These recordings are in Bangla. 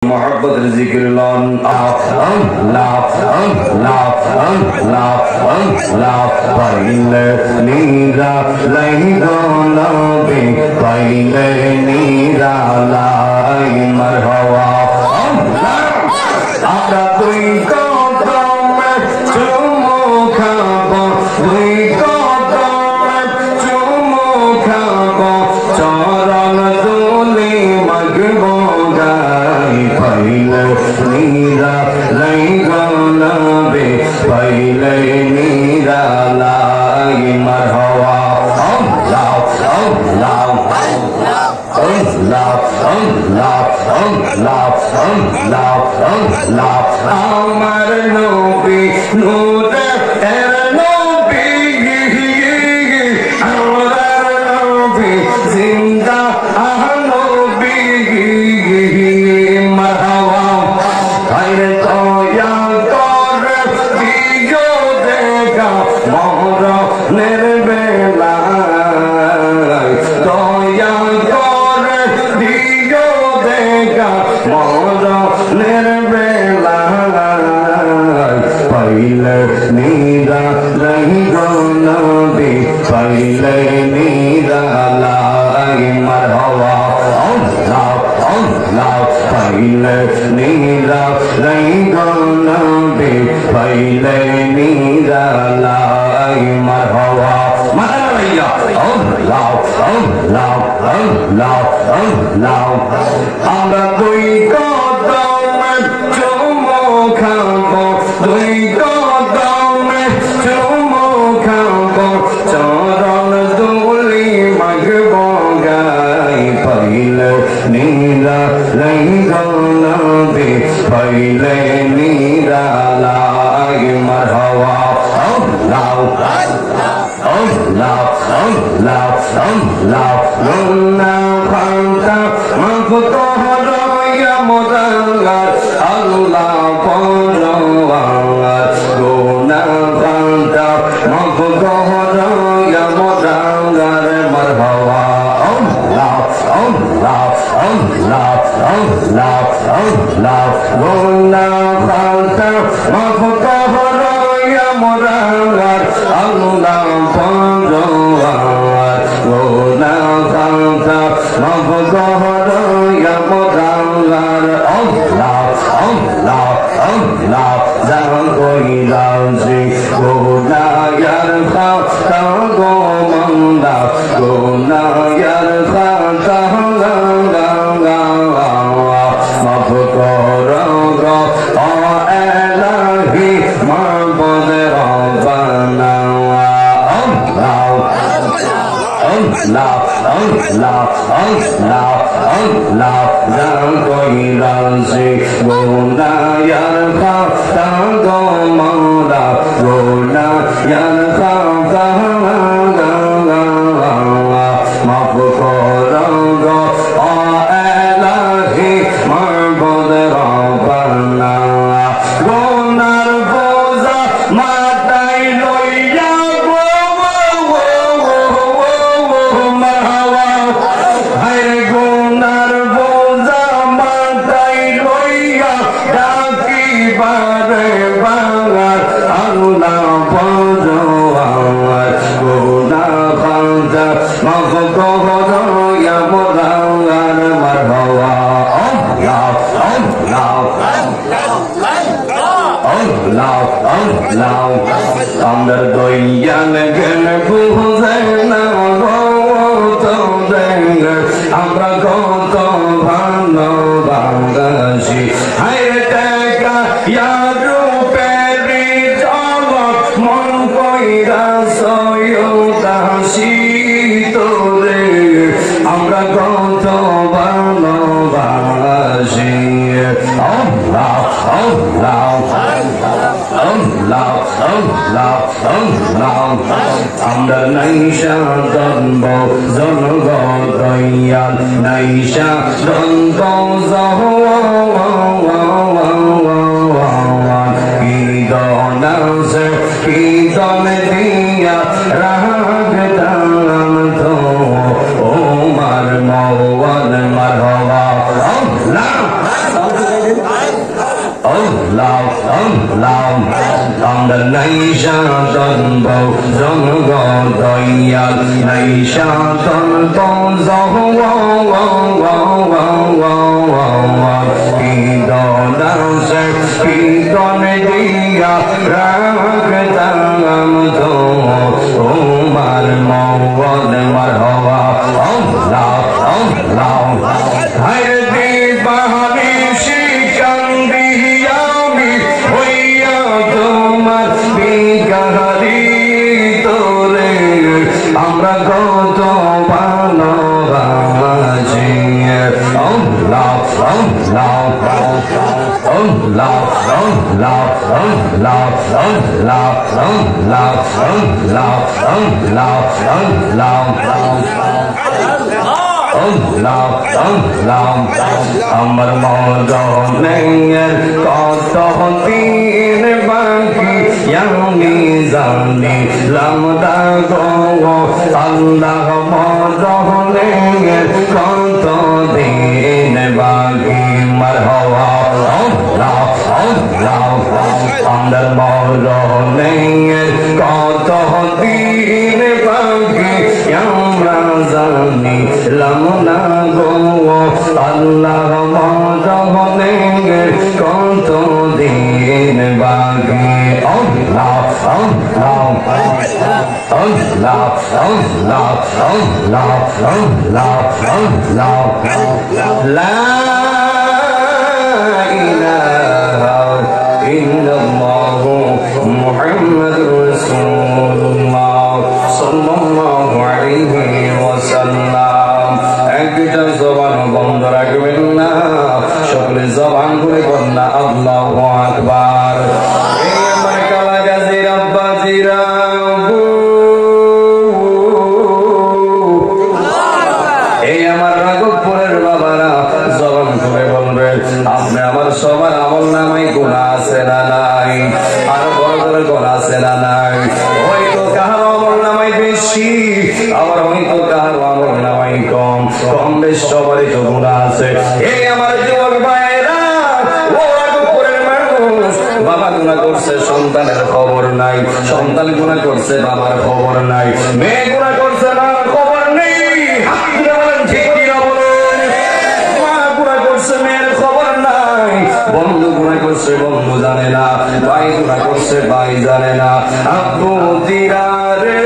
मोहब्बत जिक्र लन पहले नीरा लही नबी पहले नीरा लाई मरहबा আমরা দুই কদমে চুমু খাবো দুই কদমে চুমু খাবো চরণ ধুলি মাগবো গাই পহলে নীরা লাই নবী পহলে নীরা লাই মারহবা আল্লাহ আল্লাহ আমার নবী নূরে নবী আমার নবী জিন্দা নবী মারহাবা খায়রে তোয়া করে দিও দেখা মরণের বেলায় তোয়া করে দিও দেখা মরণের বেলায় পহলে নীরা লহি নবী পহলে নীরা লাই মারহবা আল্লাহ আল্লাহ পহলে নীরা লহি নবী পহলে নীরা লাই মারহবা মারহাবা আল্লাহ আল্লাহ আল্লাহ আল্লাহ আমরা দুই কদমে চুমু খাবো দুই কদমে চুমু খাবো চরণ ধুলি মাগবো গাই পহলে নীরা লাই নবী পহলে নীরা লাই মারহাবা আল্লাহ আল্লাহ আল্লাহ আল্লাহ গুনা খান্তা মাফতহর ইয়া মুদাল্লাহ আল্লাহ পরওয়ার গুনা খান্তা মাফতহর ইয়া মুদাল্লাহ মারহাবা আল্লাহ আল্লাহ আল্লাহ আল্লাহ আল্লাহ গুনা খান্তা মাফতহর ইয়া মুদাল্লাহ আল্লাহ পরওয়ার গুনা খান্তা মাফতহর ইয়া মুদাল্লাহ আল্লাহ আল্লাহ আল্লাহ জান কইরাজি গুনায়ার খাতা গো মন্দা গুনায়ার খাতা মাফ কর গো এলাহি মাবুদ রব্বানা আল্লাহ আল্লাহ আল্লাহ আল্লাহ আল্লাহ জান কইরাজি গুনায়ার খাতা গো মন্দা গুনায়ার খাতা মাফ কর গো এলাহি মাবুদ রব্বানা গুনার বোঝা মাথায় লইয়া গো মারহাবা হায় গুনার বোঝা মাথায় লইয়া ডাকি বারে বাংলার আল্লাহ পরওয়ার গুনা খান্তা মাফ কর ইয়া মুদাল্লাহ মারহাবা আল্লাহ আল্লাহ আল্লাহ আল্লাহ আমরা দয়াল জ্ঞান বুঝে না আমরা কত ভালোবাসি হায় টাকা রূপেরি জগৎ মন কইরা সয়দাসি তোরে আমরা কত ভালোবাসি আল্লাহ আল্লাহ আল্লাহ আল্লাহ আল্লাহ আমরা নাইশা দন্ব জনগ দয়াল নাইশা দন্ব জহওয়ান ঈদন আছে ঈদন দিয়া রাগদাম তো ও মার মওয়ান মারহাবা আল্লাহ Allah, Allah, on the nation done both Zongo Doyal, nation done both he don't answer, he don't dia, Rakatam to Umar Mawad Marhava, Allah, Allah, Hayati Bahani Shikandi. আমরা কত ভালোবাসি আল্লাহ আল্লাহ আল্লাহ আল্লাহ আল্লাহ আল্লাহ আল্লাহ আল্লাহ আল্লাহ আল্লাহ আল্লাহ আমার মরণের কত দিন বাকি আমি জানিলাম না গো আল্লাহ মরণের কত দিন বাকি মারহাবা আল্লাহ আল্লাহ আমার মরণের কত দিন বাকি আমরা জানিলাম না গো আল্লাহ মরণের কত দিন বাকি আল্লাহ আল্লাহ আল্লাহ আল্লাহ আল্লাহ আল্লাহ আল্লাহ লা ইলাহা ইল্লাল্লাহ মুহাম্মাদুর রাসূলুল্লাহ সাল্লাল্লাহু আলাইহি ওয়াসাল্লাম একটা জবান বন্ধ রাখবেন না সকলে জবান খুলে বলেন আল্লাহু আকবার এই আমার কালাগাজীর আব্বাজিরা এই আমার রাঘবপুরের বাবারা জবান খুলে বলবেন আপনি আমার সবার আমল নামাই গুনাহ আছে না নাই আর বড় বড় গুনাহ আছে না নাই হয়তো কারো আমল নামাই বেশি আবার হয়তো কারো আমল নামাই কম কম বেশ সবারই তো গুনাহ আছে এই আমার যুবক ভাইরা ও রাঘবপুরের মানুষ বাবা গুনাহ করছে সন্তানের খবর নাই সন্তান গুনাহ করছে বাবার খবর নাই মেয়ে গুনাহ করছে বাবার খবর নেই বন্ধু গুনাহ করছে বন্ধু জানে না ভাই গুনাহ করছে ভাই জানে না আব্বু দিরারে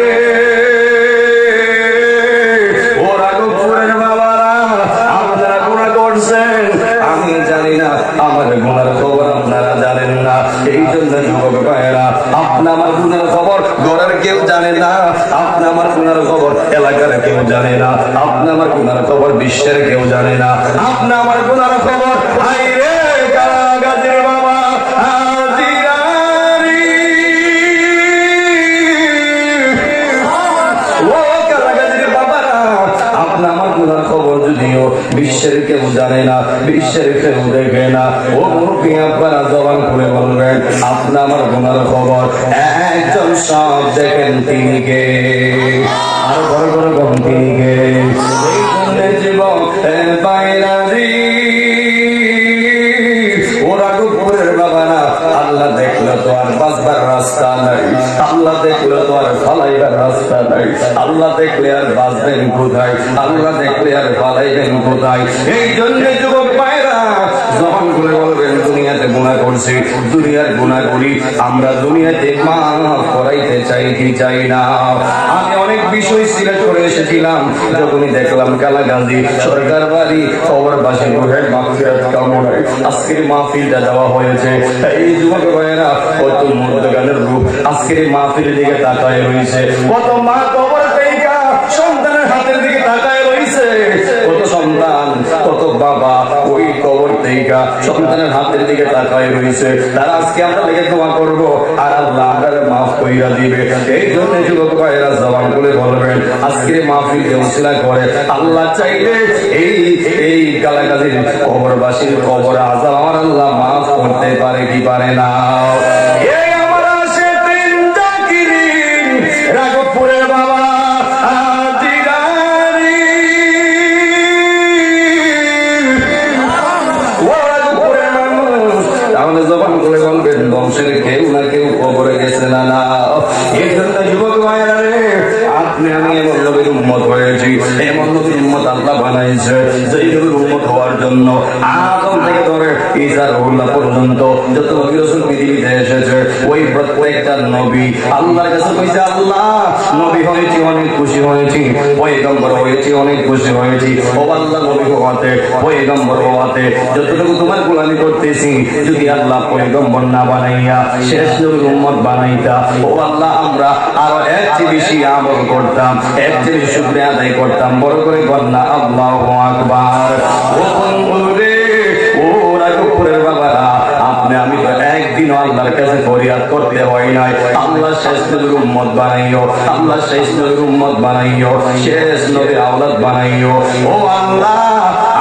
ও রাঘবপুরের বাবারা আপনারা গুনাহ করছেন আমি জানি না আমার গুনার খবর আপনারা জানেন না এই জন্য যুবক ভাইয়েরা আপনি আমার গুনার খবর ঘরের কেউ জানে না আপনি আমার গুনার খবর এলাকার কেউ জানে না আপনি আমার গুনার খবর বিশ্বের কেউ জানে না আপনি আমার গুনার খবর আইরে কালাগাজীর বাবা হাজিরারি ও কালাগাজীর বাবারা আপনি আমার গুনার খবর যদিও বিশ্বের কেউ জানে না বিশ্বের কেউ দেখে না ও মুরব্বী আপনারা জবান করে বলবেন আপনি আমার গুনার খবর একজন সব দেখেন তিনি কে আর বড় বড় গম তিনি কে এই জন্য জীবন বাইরাজি ওরা রাঘবপুরের বাবারা আল্লাহ দেখলো তো আর বাঁচবার রাস্তা নাই আল্লাহ দেখলো তো আর ফালাইবার রাস্তা নাই আল্লাহ দেখলে আর বাঁচবেন কোথায় আল্লাহ দেখলে আর ফালাইবেন কোথায় এই জন্য যুবক ভাইরা যখন করে বলবেন দুনিয়াতে গুনাহ করছি দুনিয়ার গুনাহ করি আমরা দুনিয়াতে মাফ করাইতে চাই কি চাই না আমি অনেক বিষয় সিলেক্ট করে এসেছিলাম যখনই দেখলাম কালাগাজী সরকার বাড়ি খবরবাসী রুহের মাগফিরাত কামনায় আজকের মাহফিলটা দেওয়া হয়েছে এই যুবক ভাইয়েরা কত মুর্দগানের রূপ আজকের মাহফিলের দিকে তাকায় রয়েছে কত মা কবর থেকে সন্তানের হাতের দিকে তাকায় রয়েছে কত সন্তান কত বাবা ওই কবর থেকে সন্তানের হাতের দিকে তাকায় রয়েছে তারা আজকে আমরা লেগে দোয়া করবো আর আল্লাহ আমাদের মাফ কইরা দিবে এই জন্য যুবক ভাইয়েরা জবান করে বলবেন আজকের মাহফিলকে উসিলা করে আল্লাহ চাইলে এই কালাগাজীর কবরবাসীর কবর আযাব আমার আল্লাহ মাফ করতে পারে কি পারে না এই আমার আসে তিন জাকিরিন রাঘবপুরের বাবা হাজিরারি ও রাঘবপুরের মানুষ তাহলে জবান করে বলবেন বংশের কেউ না কেউ কবরে গেছে না না। এই জন্য যুবক ভাইরা রে, আপনি আমি এমন নবীর উম্মত হয়েছি, এমন নবীর উম্মত আল্লাহ বানাইছে যেই নবীর উম্মত হওয়ার জন্য আদম থেকে ধরে ঈসা রুহুল্লাহ পর্যন্ত যত নবী রাসূল পৃথিবীতে এসেছে, ওই প্রত্যেকটা নবী আল্লাহর কাছে কইছে, আল্লাহ নবী হয়েছি অনেক খুশি হয়েছি, পয়গম্বর হয়েছি অনেক খুশি হয়েছি। ও আল্লাহ, নবী হওয়াতে পয়গম্বর হওয়াতে যতটুকু তোমার গোলামি করতেছি, যদি আল্লাহ পয়গম্বর না বানাইয়া শেষ নবীর উম্মত বানাইতা, ও আল্লাহ আমরা আরো এর চেয়ে বেশি আমল করতাম, এর চেয়ে বেশি শুকরিয়া আদায় করতাম। বড় করে বলনা আল্লাহু আকবার। ও বন্ধুরে, ও রাগপুরের বাবারা, আপনি আমি তো একদিন আল্লাহর কাছে ফরিয়াদ করতে হয় নাই, আল্লাহ শেষ নবীর উম্মত বানাইও, আল্লাহ শেষ নবীর উম্মত বানাইও, শেষ নবীর আওলাদ বানাইও। ও আল্লাহ,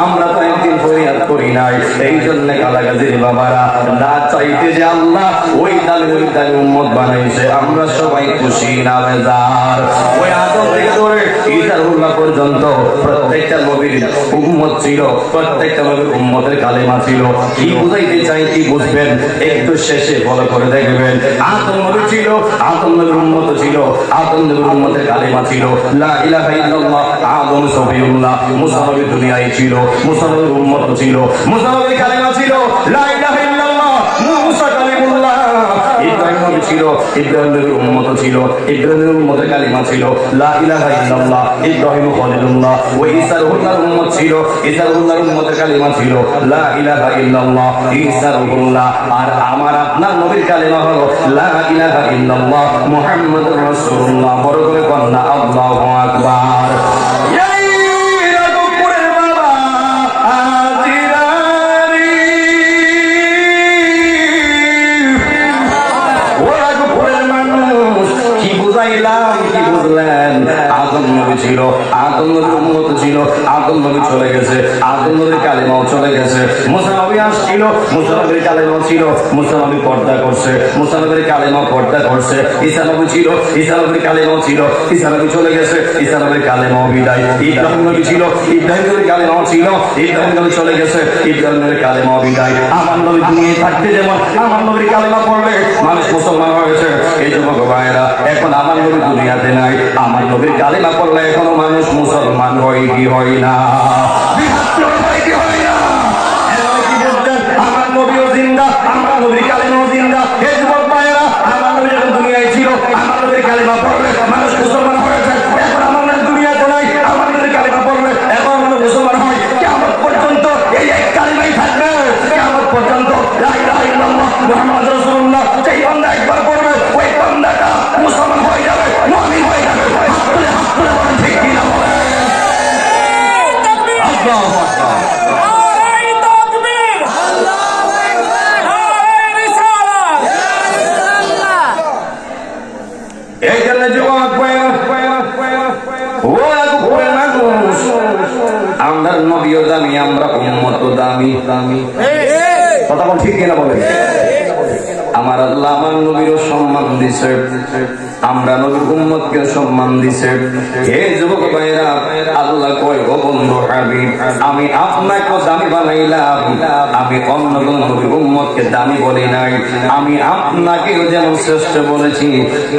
আমরা তো একদিন ফরিয়াদ করি নাই। এই জন্য কালাগাজির বাবারা না চাইতে যে আল্লাহ ওই দালের উম্মত বানাইছে, আমরা সবাই খুশি না বেজার। ওই আদম থেকে ধরে ঈসা রুহুল্লাহ পর্যন্ত প্রত্যেকটা নবীর উম্মত ছিল, প্রত্যেকটা নবীর উম্মতের কালেমা ছিল। কি বুঝাইতে চাই, কি বুঝবেন একটু শেষে ফলো করে দেখবেন। আদম নবী ছিল, আদম নবীর উম্মত ছিল, আদম নবীর উম্মতের কালেমা ছিল লা ইলাহা ইল্লাল্লাহ। আদম সফিউল্লাহ, মুসা নবী দুনিয়ায় ছিল, মুসা নবীর উম্মত ছিল, মুসা নবীর কালেমা ছিল লা ইলাহা ইল্লাল্লাহ, মুসা কালিমুল্লাহ। ইব্রাহিম নবী ছিল, ইব্রাহিম নবীর উম্মত ছিল, ইব্রাহিমের উম্মতের কালেমা ছিল লা ইলাহা ইল্লাল্লাহ, ইব্রাহিম খলিলুল্লাহ। ওই ঈসা রুহুল্লাহর উম্মত ছিল, ঈসা রুহুল্লাহর উম্মতের কালেমা ছিল লা ইলাহা ইল্লাল্লাহ, ঈসা রুহুল্লাহ। আর আমার আপনার নবীর কালেমা হলো লা ইলাহা ইল্লাল্লাহ, মুহাম্মাদুর রাসূলুল্লাহ। বড় করে বলনা আল্লাহু আকবার। আদম নবী ছিল, আদম নবীর উম্মত ছিল, আদম নবী চলে গেছে, আদম নবীর কালেমাও চলে গেছে। মুসা নবী আসছিল, মুসা নবীর কালেমাও ছিল, মুসা নবী পর্দা করছে, মুসা নবীর কালেমাও পর্দা করছে। ঈসা নবী ছিল, ঈসা নবীর কালেমাও ছিল, ঈসা নবী চলে গেছে, ঈসা নবীর কালেমাও বিদায়। ইব্রাহিম নবী ছিল, ইব্রাহিম নবীর কালেমাও ছিল, ইব্রাহিম নবী চলে গেছে, ইব্রাহিম নবীর কালেমাও বিদায়। আমার নবী দুনিয়ায় থাকতে যেমন আমার নবীর কালেমা পড়লে মানুষ মুসলমান হয়েছে, এই যুবক ভাইয়েরা এখন আমার নবী দুনিয়াতে নাই, আমার নবীর কালেমা পড়লে এখনো মানুষ মুসলমান হয় কি হয় না? আমার নবীও জিন্দা, আমার নবীর কালেমাও জিন্দা। এই যুবক ভাইয়েরা, আমার নবী যখন দুনিয়ায় ছিল, আমার নবীর কালেমা পড়লে মানুষ মুসলমান হয়েছে। এখন আমার নবী দুনিয়াতে নাই, আমার নবীর কালেমা পড়লে এখন মানুষ মুসলমান হয়। কিয়ামত পর্যন্ত এই এক কালেমাই থাকবে, কিয়ামত পর্যন্ত লা ইলাহা ইল্লাল্লাহ মুহাম্মাদুর রাসূলুল্লাহ। যেই বান্দা একবার পড়বে, ওই বান্দাটা মুসলমান হয়ে যাবে, মুমিন হয়ে যাবে। ঠিক কি না বলে? আল্লাহু আকবার। এই জন্য যুবক আমরা নবীও দামি, আমরা উম্মত দামি। কথা বল ঠিক কিনা বলেন? আমার আল্লাহ আমার নবীরও সম্মান দিছে, আমরা নবীর উম্মতকে সম্মান দিছে। হে যুবক ভাইরা, আল্লাহ কয় ও বন্ধু হাবিব, আমি আপনাকে দামি বানাইলাম, আমি অন্য কোন নবীর উম্মতকে দামি বলি নাই। আমি আপনাকেও যেমন শ্রেষ্ঠ বলেছি,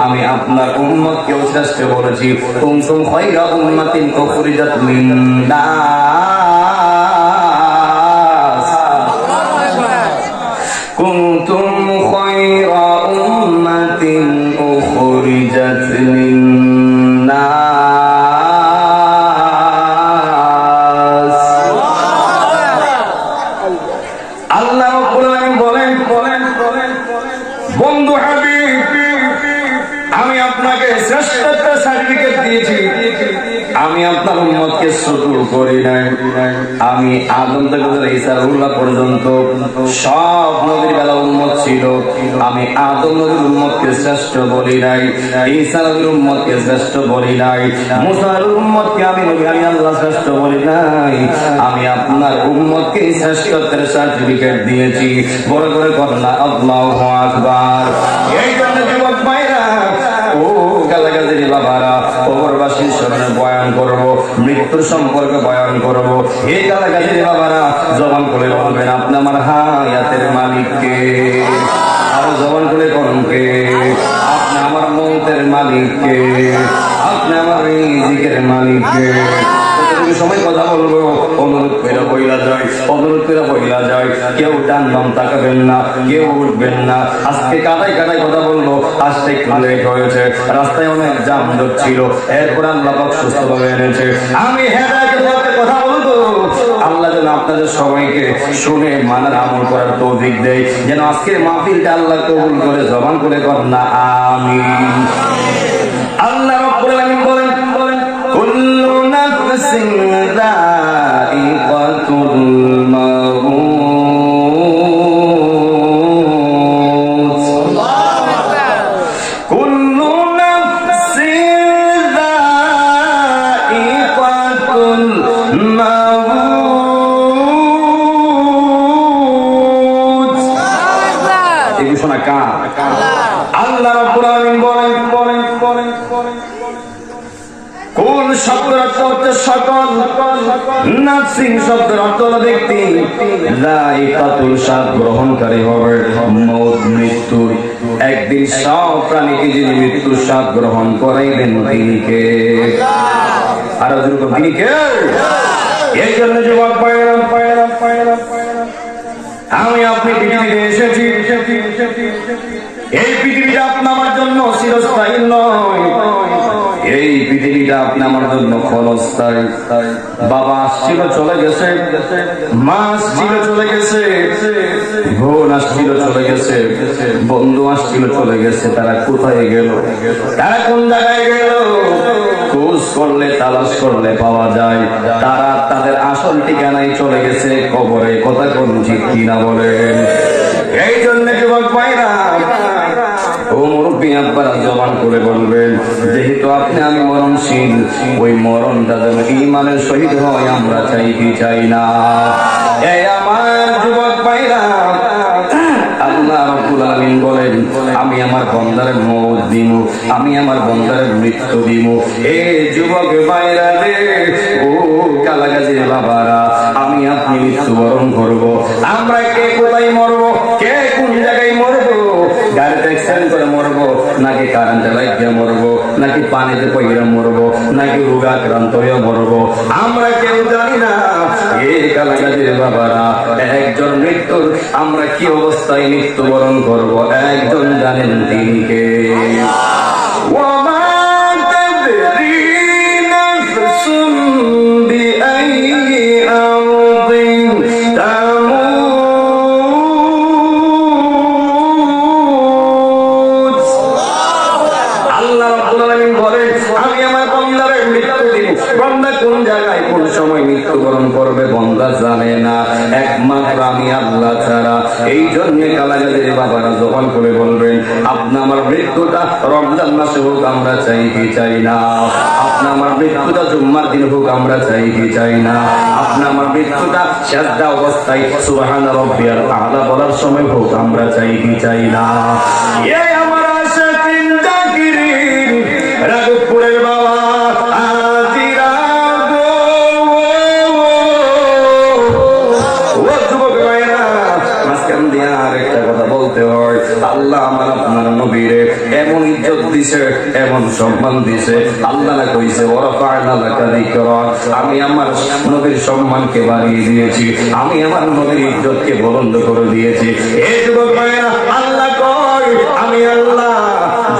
আমি আপনার উম্মতকেও শ্রেষ্ঠ বলেছি। কুনতুম খায়রা উম্মাতিন উখরিজাত লিন-নাস, কুনতুম খায়রা উম্মাতিন উখরিজাত লিন-নাস। আল্লাহ বলেন বন্ধু হাবিব, আমি আপনাকে শ্রেষ্ঠত্বের সার্টিফিকেট দিয়েছি, আমি আপনার উম্মতকে শুকর করি নাই। আমি আদম থেকে ঈসা রুহুল্লাহ পর্যন্ত সব নবীর বেলা উম্মত ছিল, আমি আদম নবীর উম্মতকে শ্রেষ্ঠ বলি নাই, ঈসা নবীর উম্মতকে শ্রেষ্ঠ বলি নাই, মুসা নবীর উম্মতকে আমি আল্লাহ শ্রেষ্ঠ বলি নাই। আমি আপনার উম্মতকে শ্রেষ্ঠত্বের সার্টিফিকেট দিয়েছি। বড় করে কন্যা আল্লাহু আকবার। এই জন্য যুবক ভাইরা, ও গালাগালির বাবারা, কবরবাসীর স্মরণে বয়ান করব, মৃত্যুর সম্পর্কে বয়ান করব। এই কাছাকাছি বাবারা জবান করে বলবেন আপনি আমার হায়াতের মালিককে, আর জবান করে বলুন কে, আপনি আমার মৌতের মালিককে, আপনি আমার রিজিকের মালিককে। সময় কথা বলবো, অনুরোধ করে বইলা যায়, অনুরোধ করে বইলা যায়, কেউ ডান বাম তাকাবেন না, কেউ উঠবেন না। আজকে কাদায় কাদায় কথা বলবো, আসতে একটু লেট হয়েছে, রাস্তায় অনেক যানজট ছিল, এরপর আল্লাহ পাক সুস্থভাবে এনেছে। আমি হেদায়েতের পথে কথা বলবো, আল্লাহ যেন আপনাদের সবাইকে শুনে মানার আমল করার তৌফিক দেয়, যেন আজকের মাহফিলটা আল্লাহ কবুল করে জবান করে করেন না আমিন। আল্লাহ রাব্বুল আলামিন বলেন, কুল্লু নাফসিন যায়িকাতুল মাউত, কুল্লু নাফসিন যায়িকাতুল মাউত। এই ঘোষণা কার? আল্লাহ রাব্বুল আলামিন বলেন, কোন শব্দের অর্থ হচ্ছে সকল, নাফসিন শব্দের অর্থ হলো ব্যক্তি, যায়িকাতুল স্বাদ গ্রহণকারী হবে, মউত মৃত্যু। একদিন সব প্রাণীকে যিনি মৃত্যুর স্বাদ গ্রহণ করাইবেন তিনি কে? আরো যেরকম তিনি কে? এই জন্য যুবক ভাইয়েরা, আমি আপনি পৃথিবীতে এসেছি, এই পৃথিবীটা আপনার জন্য চিরস্থায়ী নয়, এই পৃথিবীটা আপনার জন্য ক্ষণস্থায়ী। বাবা আসছিল চলে গেছে, মা আসছিল চলে গেছে, বোন আসছিল চলে গেছে, বন্ধু আসছিল চলে গেছে। তারা কোথায় গেল? তারা কোন জায়গায় গেল? খোঁজ করলে তালাশ করলে পাওয়া যায় তারা তাদের আসল ঠিকানায় চলে গেছে, কবরে। কথা কোন ঠিক কিনা বলেন? এই জন্য যুবক ভাইরা ও মুরব্বী আব্বারা জবান করে বলবেন, যেহেতু আপনি আমি মরণশীল, ওই মরণটা যেন ঈমানের সহিত হয় আমরা চাই কি চাই না। এই আমার যুবক ভাইরা, আল্লাহ রাব্বুল আলামিন বলেন, আমি আমার বান্দার মওত দিব, আমি আমার বান্দার মৃত্যু দিব। এই যুবক ভাইরা রে, ও কালাগাজীর বাবারা, আমি আপনি মৃত্যুবরণ করব। আমরা কে কোথায় মরব, কে কোন জায়গায় মরব? গাড়িতে অ্যাক্সিডেন্ট করে মরবো, নাকি কারেন্টে লাগিয়ে মরবো, নাকি পানিতে পড়ে মরবো, নাকি রোগাক্রান্ত হয়ে মরবো, আমরা কেউ জানি না। এই কালাগাজীর বাবারা, একজন মৃত্যুর আমরা কি অবস্থায় মৃত্যুবরণ করবো একজন জানেন, তিনি কে? কোন জায়গায় কোন সময় মৃত্যুবরণ করবে বন্দা জানে না, একমাত্র আমি আল্লাহ ছাড়া। এই জন্য কালাগাজীর বাবারা জবান করে বলবেন, আপনি আমার মৃত্যুটা রমজান মাসে হোক আমরা চাই কি চাই না, আপনি আমার মৃত্যুটা জুম্মার দিন হোক আমরা চাই কি চাই না, আপনি আমার মৃত্যুটা সাজদা অবস্থায় সুবহান রাব্বিয়াল আলা বলার সময় হোক আমরা চাই কি চাই না। এই আমার আশিকিন জাকিরিন রাগপুরের বাবা আল্লাহ আমার আপনার নবীরে এমন ইজ্জত দিছে, এমন সম্মান দিছে। আল্লাহ কইছে, আমি আমার নবীর সম্মানকে বাড়িয়ে দিয়েছি, আমি আমার নবীর ইজ্জতকে বুলন্দ করে দিয়েছি। এই যুবক ভাইরা, আল্লাহ কয়, আমি আল্লাহ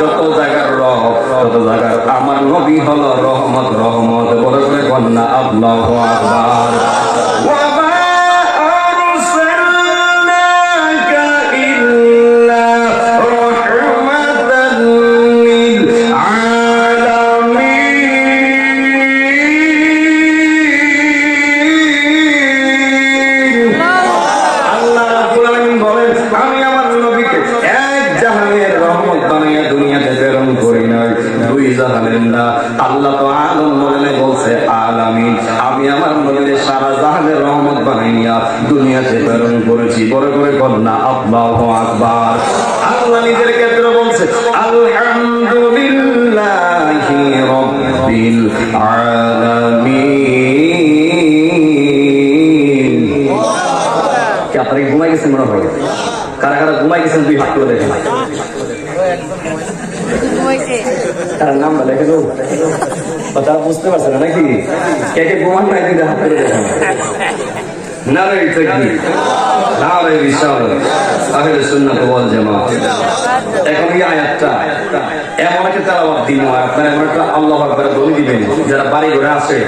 যত জায়গার রব, তত জায়গার আমার নবী হলো রহমত। রহমত বড় করে কন্যা আল্লাহু আকবার। আল্লাহ তো আলম বলে বলছে আলামিন, আমি আমার নবীকে সারা জাহানের রহমত বানাইয়া দুনিয়াতে প্রেরণ করেছি। বড় করে কন্যা আল্লাহু আকবার। আল্লাহ নিজের ক্ষেত্রে বলছে, আলহামদুলিল্লাহি রাব্বিল রব্বিল আলামিন। কি আপনারা ঘুমাই গেছেন মনে হয়? কারা কারা ঘুমাই গেছেন দুই হাত করে দেখেন। তার নাম লেখে দেবো, তারা বুঝতে পারছে না নাকি? কে কে ঘুমান নাই দুই হাত করে দেখেন। নারে তাকবীর, নারে রিসালাত, আহলে সুন্নাত ওয়াল জামাত। এখন এই আয়াতটা এমন একটা তেলাওয়াত দিন, আপনারা এমন একটা আল্লাহু আকবার বলে দিবেন, যারা বাড়ি ঘরে আসে,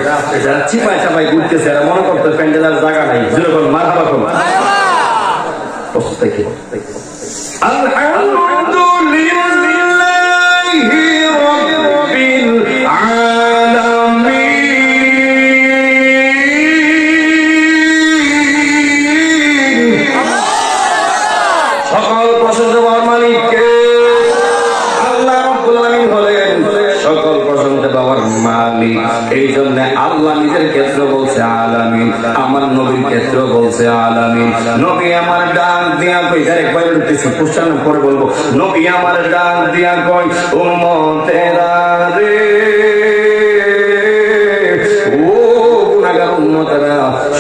যারা চিপায় চাপায় ঘুরতেছে, এরা মনে করতে প্যান্ডেলের জায়গা নাই, জোরে বল মারহাবা করুন। প্রস্তুত কি? আলহামদুলিল্লাহি রাব্বিল আলামিন। সকল প্রশংসা পাওয়ার মালিককে, আল্লাহ রাব্বুল আলামিন বলেন সকল প্রশংসা পাওয়ার মালিক। এই জন্য আল্লাহ নিজের ক্ষেত্রে বলছে আলামিন, আমার নবীর ক্ষেত্রে বলছে আলামিন। নবী আমার ডাক দিয়া কই, একবার বলতেছি কোশ্চেন করে বলবো, নবী আমার ডাক দিয়া কই উম্মতেরা রে,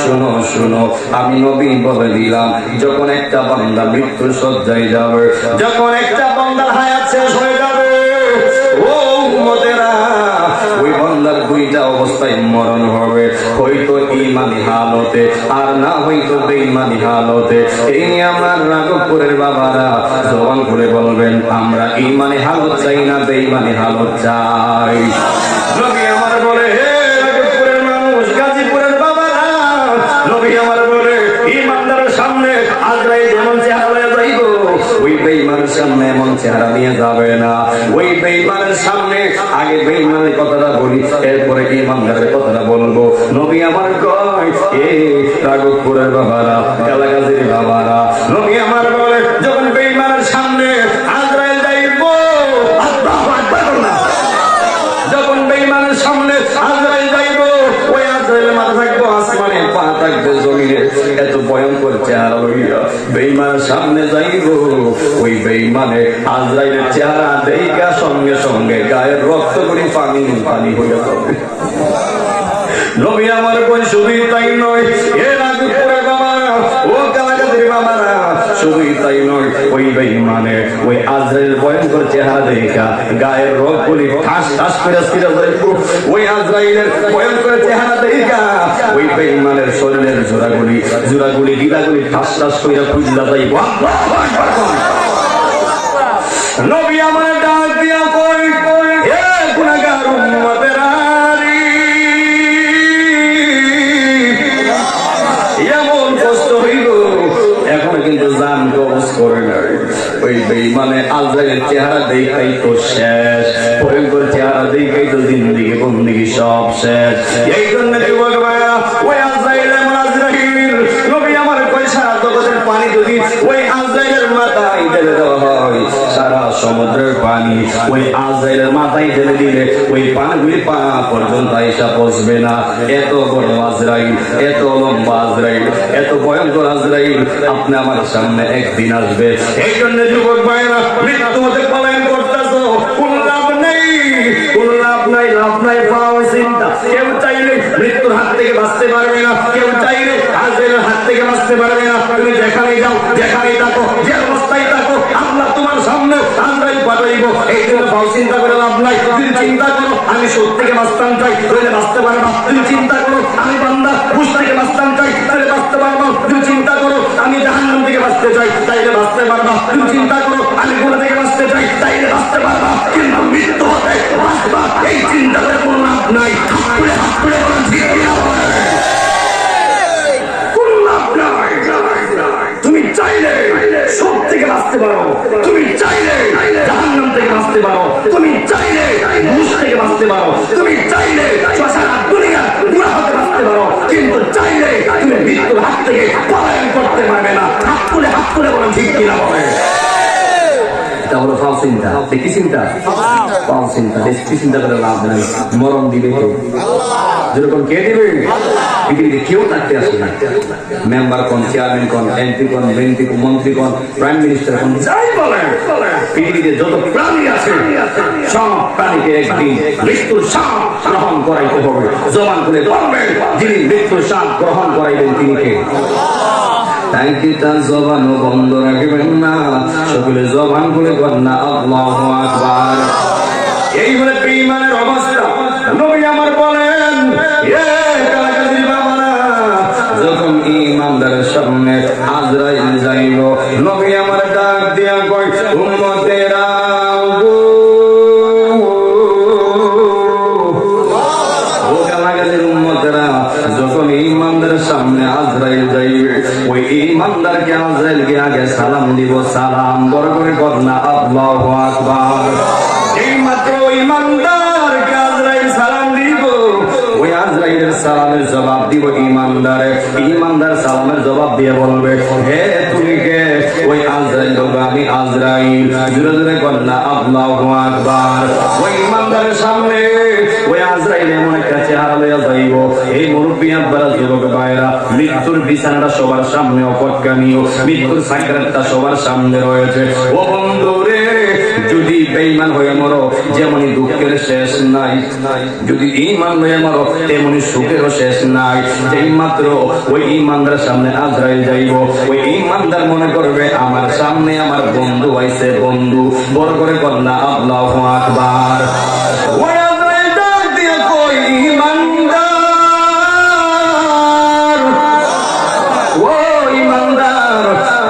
শোনো শোনো, আমি নবী বলে দিলাম, যখন একটা বান্দা মৃত্যুর শয্যায় যাবে, যখন একটা বান্দার হায়াত শেষ হয়ে যাবে, ও উম্মতেরা, ওই বান্দার দুইটা অবস্থায় মরণ হবে, হয়তো ঈমানি হালতে আর না হয়তো বেঈমানি হালতে। এই আমার রাঘবপুরের বাবারা জবান করে বলবেন, আমরা ঈমানি হালত চাই না বেঈমানি হালত চাই? নবী আমার বলে, হে রাঘবপুরের মানুষ, গাজীপুরের বাবারা, নবী আমার বলে ঈমানদারের সামনে আজরাইল যেমন চেহারা লয়ে যাইব, ওই বেঈমানের সামনে এমন চেহারা নিয়ে যাবে না। ওই বেঈমানের সামনে আগে বেঈমানের কথাটা বলি, এরপরে ঈমানদারের কথাটা বলবো। নবী আমার কয়, এ রাঘবপুরের বাবারা, এলাকাজের বাবারা, নবী আমার বলে যখন বেঈমানের সামনে আজরাইল যাইব, আল্লাহু আকবার, যখন বেঈমানের সামনে আজরাইল যাইব, ওই আজরাইলের মাথা থাকবো আসমানে, পা থাকবে জমিনে, এত ভয়ঙ্কর চেহারা লইয়া বেঈমানের সামনে যাইব। ওই বেঈমানে আজরাইলের চেহারা দেখা সঙ্গে সঙ্গে গায়ের রক্ত করে পানি পানি হয়ে যাবে। নবী আমার কোন শুধুই তাই নয়, এ রাঘবপুরের বাবারা, ও কালাকাদের বাবারা, শুধুই তাই নয়, ওই বেঈমানে ওই আজরাইল ভয়ঙ্কর চেহারা দেখা গায়ের রগগুলি ঠাস ঠাস করে ছিঁড়ে যাইব। ওই আজরাইলের ভয়ঙ্কর চেহারা দেখা ওই বেঈমানের শরীরের জোড়াগুলি জোড়াগুলি গিলাগুলি ঠাস ঠাস করে খুঁজলা যাইব। নবী আমার ডাক দিয়া কই, হে গুনাহগার উম্মতেরা, এমন কষ্ট হইল, এখন কিন্তু জান কবজ করে নাই। ওই বেঈমানে আজরাইলের চেহারা দেখাই তো শেষ, ভয়ঙ্কর চেহারা দেখাই তো জিন্দেগি বন্দেগি সব শেষ। এই জন্য যুবক ভাইরা, ওই আজরাইল এমন আজরাইল, নবী আমার কই সারা জগতের পানি যদি ওই আজরাইলের মাথায় ঢেলে দেওয়া হয়, সারা সমুদ্রের পানি ওই আজরাইলের মাথায় ঢেলে দিলে ওই পানিগুলি পা পর্যন্ত আইসা পৌঁছবে না। এত বড় আজরাইল, এত লম্বা আজরাইল, এত ভয়ঙ্কর আজরাইল আপনি আমার সামনে একদিন আসবে। এই জন্য যুবক ভাইরা, মৃত্যু হতে পলায়ন করতেছো, কোন লাভ নেই, কোন লাভ নাই, লাভ নাই পাওয়া চিন্তা। কেউ চাইলে মৃত্যুর হাত থেকে বাঁচতে পারবে না, কেউ চাইলে আজরাইলের হাত থেকে বাঁচতে পারবে না। তুমি যেখানেই যাও, যেখানেই থাকো, যে অবস্থায় থাকো, আল্লাহ তোমার সামনে আজরাইল পাঠাইব। এই জন্য ভালো চিন্তা করে লাভ নাই। তুমি চিন্তা করো আমি সুদ থেকে বাঁচতাম চাই, তাহলে বাঁচতে পারবা। তুমি চিন্তা করো আমি বান্দা ঘুষ থেকে বাঁচতাম চাই, তাহলে বাঁচতে পারবা। তুমি চিন্তা করো আমি জাহান্নাম থেকে বাঁচতে চাই, তাইলে বাঁচতে পারবা। তুমি চিন্তা করো আমি গুনাহ থেকে বাঁচতে চাই, তাইলে বাঁচতে পারবা। কিন্তু মৃত্যু হতে বাঁচবা, এই চিন্তাতে কোনো লাভ নাই। হাত তুলে বলেন ঠিক কিনা? কোনো লাভ নাই। তুমি চাইলে সব থেকে বাঁচতে পারো, তুমি চাইলে জাহান্নাম থেকে বাঁচতে পারো, তুমি চাইলে ঘুষ থেকে বাঁচতে পারো, তুমি চাইলে সারা দুনিয়া গুনাহ হতে বাঁচতে পারো, কিন্তু চাইলে তুমি মৃত্যুর হাত থেকে পলায়ন করতে পারবে না। হাত তুলে বলেন ঠিক কিনা? বলে এটা হলো ফাল চিন্তা। কি চিন্তা? ফাল চিন্তা। বেশি চিন্তা করে লাভ নাই। মরণ দিবে কে? যেরকম কে দিবে? পৃথিবীতে কেউ থাকতে আসে না। মেম্বার কোন, চেয়ারম্যান কোন, এমপি কোন, মন্ত্রী কোন, প্রাইম মিনিস্টার কোন, যাই বলেন, পৃথিবীতে যত প্রাণী আছে সব প্রাণীকে একদিন মৃত্যুর শ্বাস গ্রহণ করাইতে হবে। জবান খুলে বলবেন, যিনি মৃত্যুর শ্বাস গ্রহণ করাইবেন তিনি কে? তাই কি তার জবানও বন্ধ রাখবেন না, সকলে জবান খুলে কন্যা আল্লাহু আকবার। এই হলে বেঈমানের অবস্থা। নবী আমার বলেন, যখন ইমানদারের সামনে আজরাইল যাইব, নবী আমার ডাক দিয়া কয়, উম্মতেরা যখন ইমানদারের সামনে আজরাইল যাইবে, ওই ইমানদারকে আজরাইলকে আগে সালাম দিব। সালাম বড় করে কন্যা আল্লাহু আকবার। এই মাত্র ইমানদারকে আজরাইল সালাম দিব, ওই আজরাইলের সালামের জবাব দিব ইমানদারে। ইমানদার সালামের জবাব দিয়ে বলবে, হে তুমি কে? ওই আজরাইল বলবে, আমি আজরাইল। জোরে জোরে কন্যা আল্লাহু আকবার। ওই ইমানদারের সামনে ওই আজরাইল এমন একটা চেহারা লইয়া যাইব, এই মুরব্বী আব্বারা, যুবক ভাইরা, মৃত্যুর বিছানাটা সবার সামনে অপটকানীয়, মৃত্যুর সাকরাতটা সবার সামনে রয়েছে। ও বন্ধুরে, যদি বেঈমান হয়ে মরো, যেমনই দুঃখের শেষ নাই, যদি ঈমান হয়ে মরো তেমনি সুখেরও শেষ নাই। যেই মাত্র ওই ঈমানদারের সামনে আজরাইল যাইব, ওই ঈমানদার মনে করবে আমার সামনে আমার বন্ধু আইছে। বন্ধু বড় করে কন্যা আল্লাহু আকবার। ওই আজরাইল ডাক দিয়ে কই, ঈমানদার, ও ঈমানদার,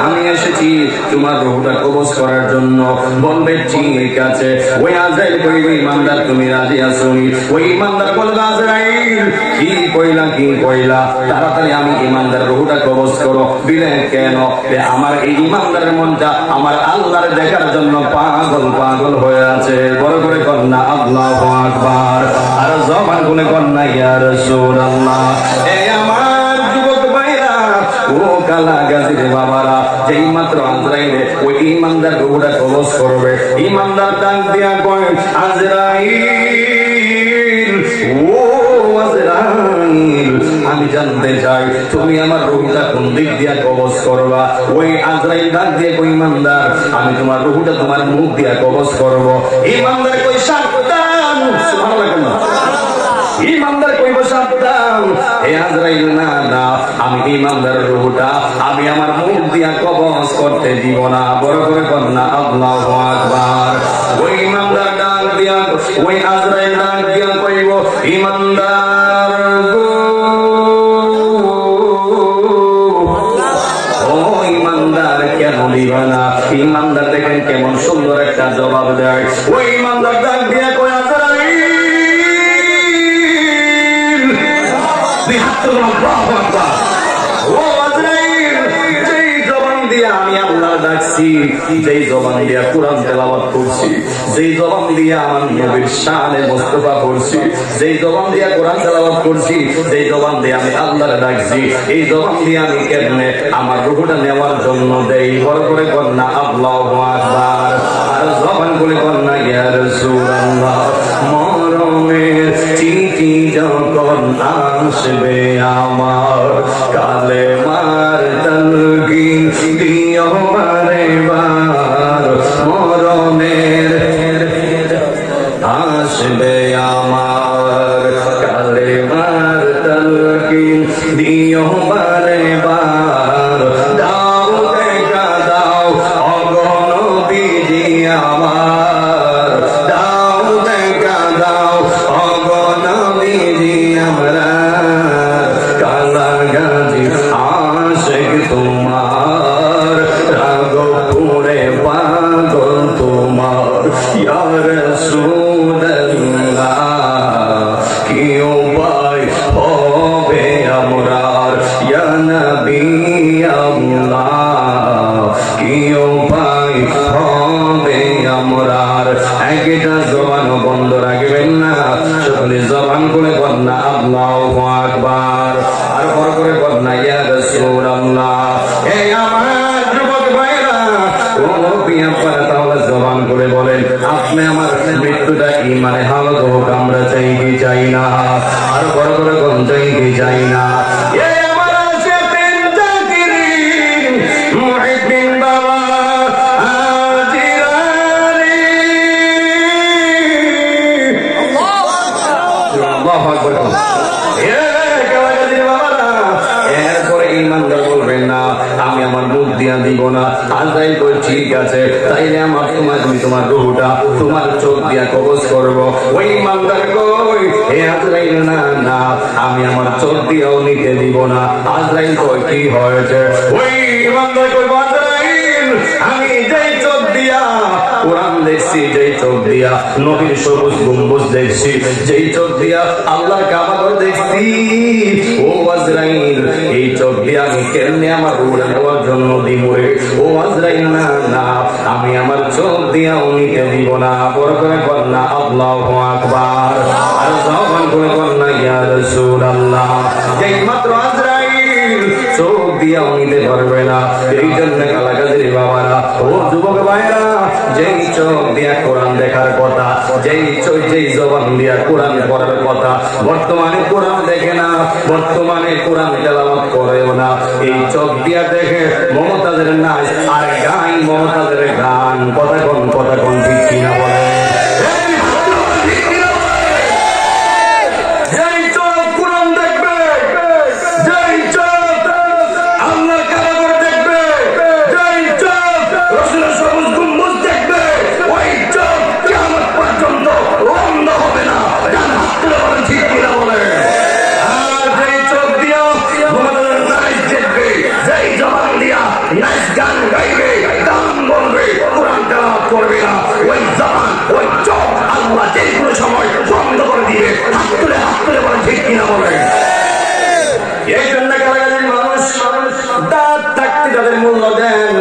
আমি এসেছি তোমার রূহটা কবজ করার জন্য। বলবে ঠিক আছে। ওই আজরাইল কইবে, ঈমানদার তুমি রাজি আছো? ওই ঈমানদার বলবে, আজরাইল কি কইলা, কি কইলা, তাড়াতাড়ি আমি ঈমানদার রূহটা কবজ করো। দিলে কেন? আমার এই ঈমানদারের মনটা আমার আল্লাহর দেখার জন্য পাগল পাগল হয়ে আছে। বড় করে কন্যা আল্লাহু আকবার। আর জবান খুলে কন্যা ইয়া রাসূলুল্লাহ। এই আমার যুবক ভাইরা, ও কালা গাজীর বাবারা, যেই মাত্র আজরাইলে ওই ঈমানদার রূহটা কবজ করবে, ঈমানদার ডাক দিয়া কয়, আজরাইল, ও আজরাইল, আমি জানতে চাই তুমি আমার রূহটা কোন দিক দিয়া কবজ করবা। ওই আজরাইল ডাক দিয়ে কই, ঈমানদার, আমি তোমার রূহটা তোমার মুখ দিয়া কবজ করব। ঈমানদার কই, সাবধান। সুবহানাল্লাহ। ঈমানদার কইব, সাবধান। হে আজরাইল, না না, আমি ঈমানদারের রূহটা আমি আমার মুখ দিয়া কবজ করতে দিব না। বড় করে কন্যা আল্লাহু আকবার। ওই ঈমানদার ডাক দিয়া, ওই আজরাইল ডাক দিয়া কইব, ঈমানদার গো, ও ঈমানদার কেন দিবা না? ঈমানদার দেখেন কেমন সুন্দর একটা জবাব দেয়। ওই ঈমানদার ডাক দিয়া কই, যেই জবান দিয়া কুরআন তেলাওয়াত করছি, যেই জবান দিয়া আমার নবীর শানে মুস্তাফা করছি, যেই জবান দিয়া কুরআন তেলাওয়াত করছি, যেই জবান দিয়া আমি আল্লাহর ডাকছি, এই জবান দিয়া আমি কেমনে আমার রূহটা নেওয়ার জন্য দেই। বড় করে কন্যা আল্লাহু আকবার। আর জবান খুলে কন্যা ইয়া রাসূলুল্লাহ। মরণের চিঠি যখন আসবে আমার, কালেমার তালকিন দিও বারে বার। মরণের আসবে আমার, কালেমার তালকিন দিও বারে বার। দাও দেখা দাও ওগো নবীজি আমার, দাও দেখা দাও ওগো নবীজি আমরা। কালা গাজী আশিক তোমার, রাগপুরে পাগল তোমার। ইয়া রাসূলুল্লাহ, কি উপায় হবে আমরার? ইয়া নবী আল্লাহ, কি উপায় হবে আমরার? একটা জবান বন্ধ রাখবেন না, সকলে জবান করে কন্যা আল্লাহু আকবার। আর বড় করে কন্যা ইয়া রাসূলুল্লাহ। এই আমার যুবক ভাইরা, ও নবী আপনারা তাহলে জবান করে বলেন, আপনি আমার মৃত্যুটা ঈমানে হালত হোক, আমরা চাই কি চাই না? আর বড় করে মন যাই কি যাই না। আমার আশিকিন জাকিরিন মুহিব্বিন বাবা জিলানী। আল্লাহু আকবার। এরপরে ইমানদার বলবেন না আমি আমার মুখ দিয়া দিব না। আজরাইল কই ঠিক আছে, তাইলে আমার তোমার রূহটা তোমার চোখ দিয়া কবজ করব। ওই ইমানদার কই হে আজরাইল না না আমি আমার চোখ দিয়াও নিতে দিব না। আজরাইল কই কি হয়েছে? ওই ইমানদার কই আজরাইল আমি যেই চোখ দিয়া কোরআন দেখছি, যেই চোখ দিয়া নবীর সবুজ গম্বুজ দেখছি, যেই চোখ দিয়া আল্লাহর কাবা ঘর দেখছি, ও আজরাইল এই চোখ দিয়া আমি কেমনে আমার রূহটা নেওয়ার জন্য দিব রে? ও আজরাইল না না আমি আমার চোখ দিয়াও নিতে দিব না। বড় করে বল না আল্লাহু আকবার। আর জবান করে বল না ইয়া রাসূলুল্লাহ। যেই মাত্র আজরাইল চোখ দিয়াও নিতে পারবে না, এই জন্য কালাকাজির বাবারা ও যুবক ভাইরা যেই চোখ দিয়া কোরআন দেখার কথা, যেই জবান দিয়া কোরআন পড়ার কথা, বর্তমানে কোরআন দেখে না, বর্তমানে কোরআন তেলাওয়াত করেও না, এই চোখ দিয়া দেখে মমতাজের নাচ আর গান, মমতাজের গান। কথা কোন ঠিক কিনা বলে? এই জন্য মানুষ দাঁত থাকতে তাদের মূল্য দেন,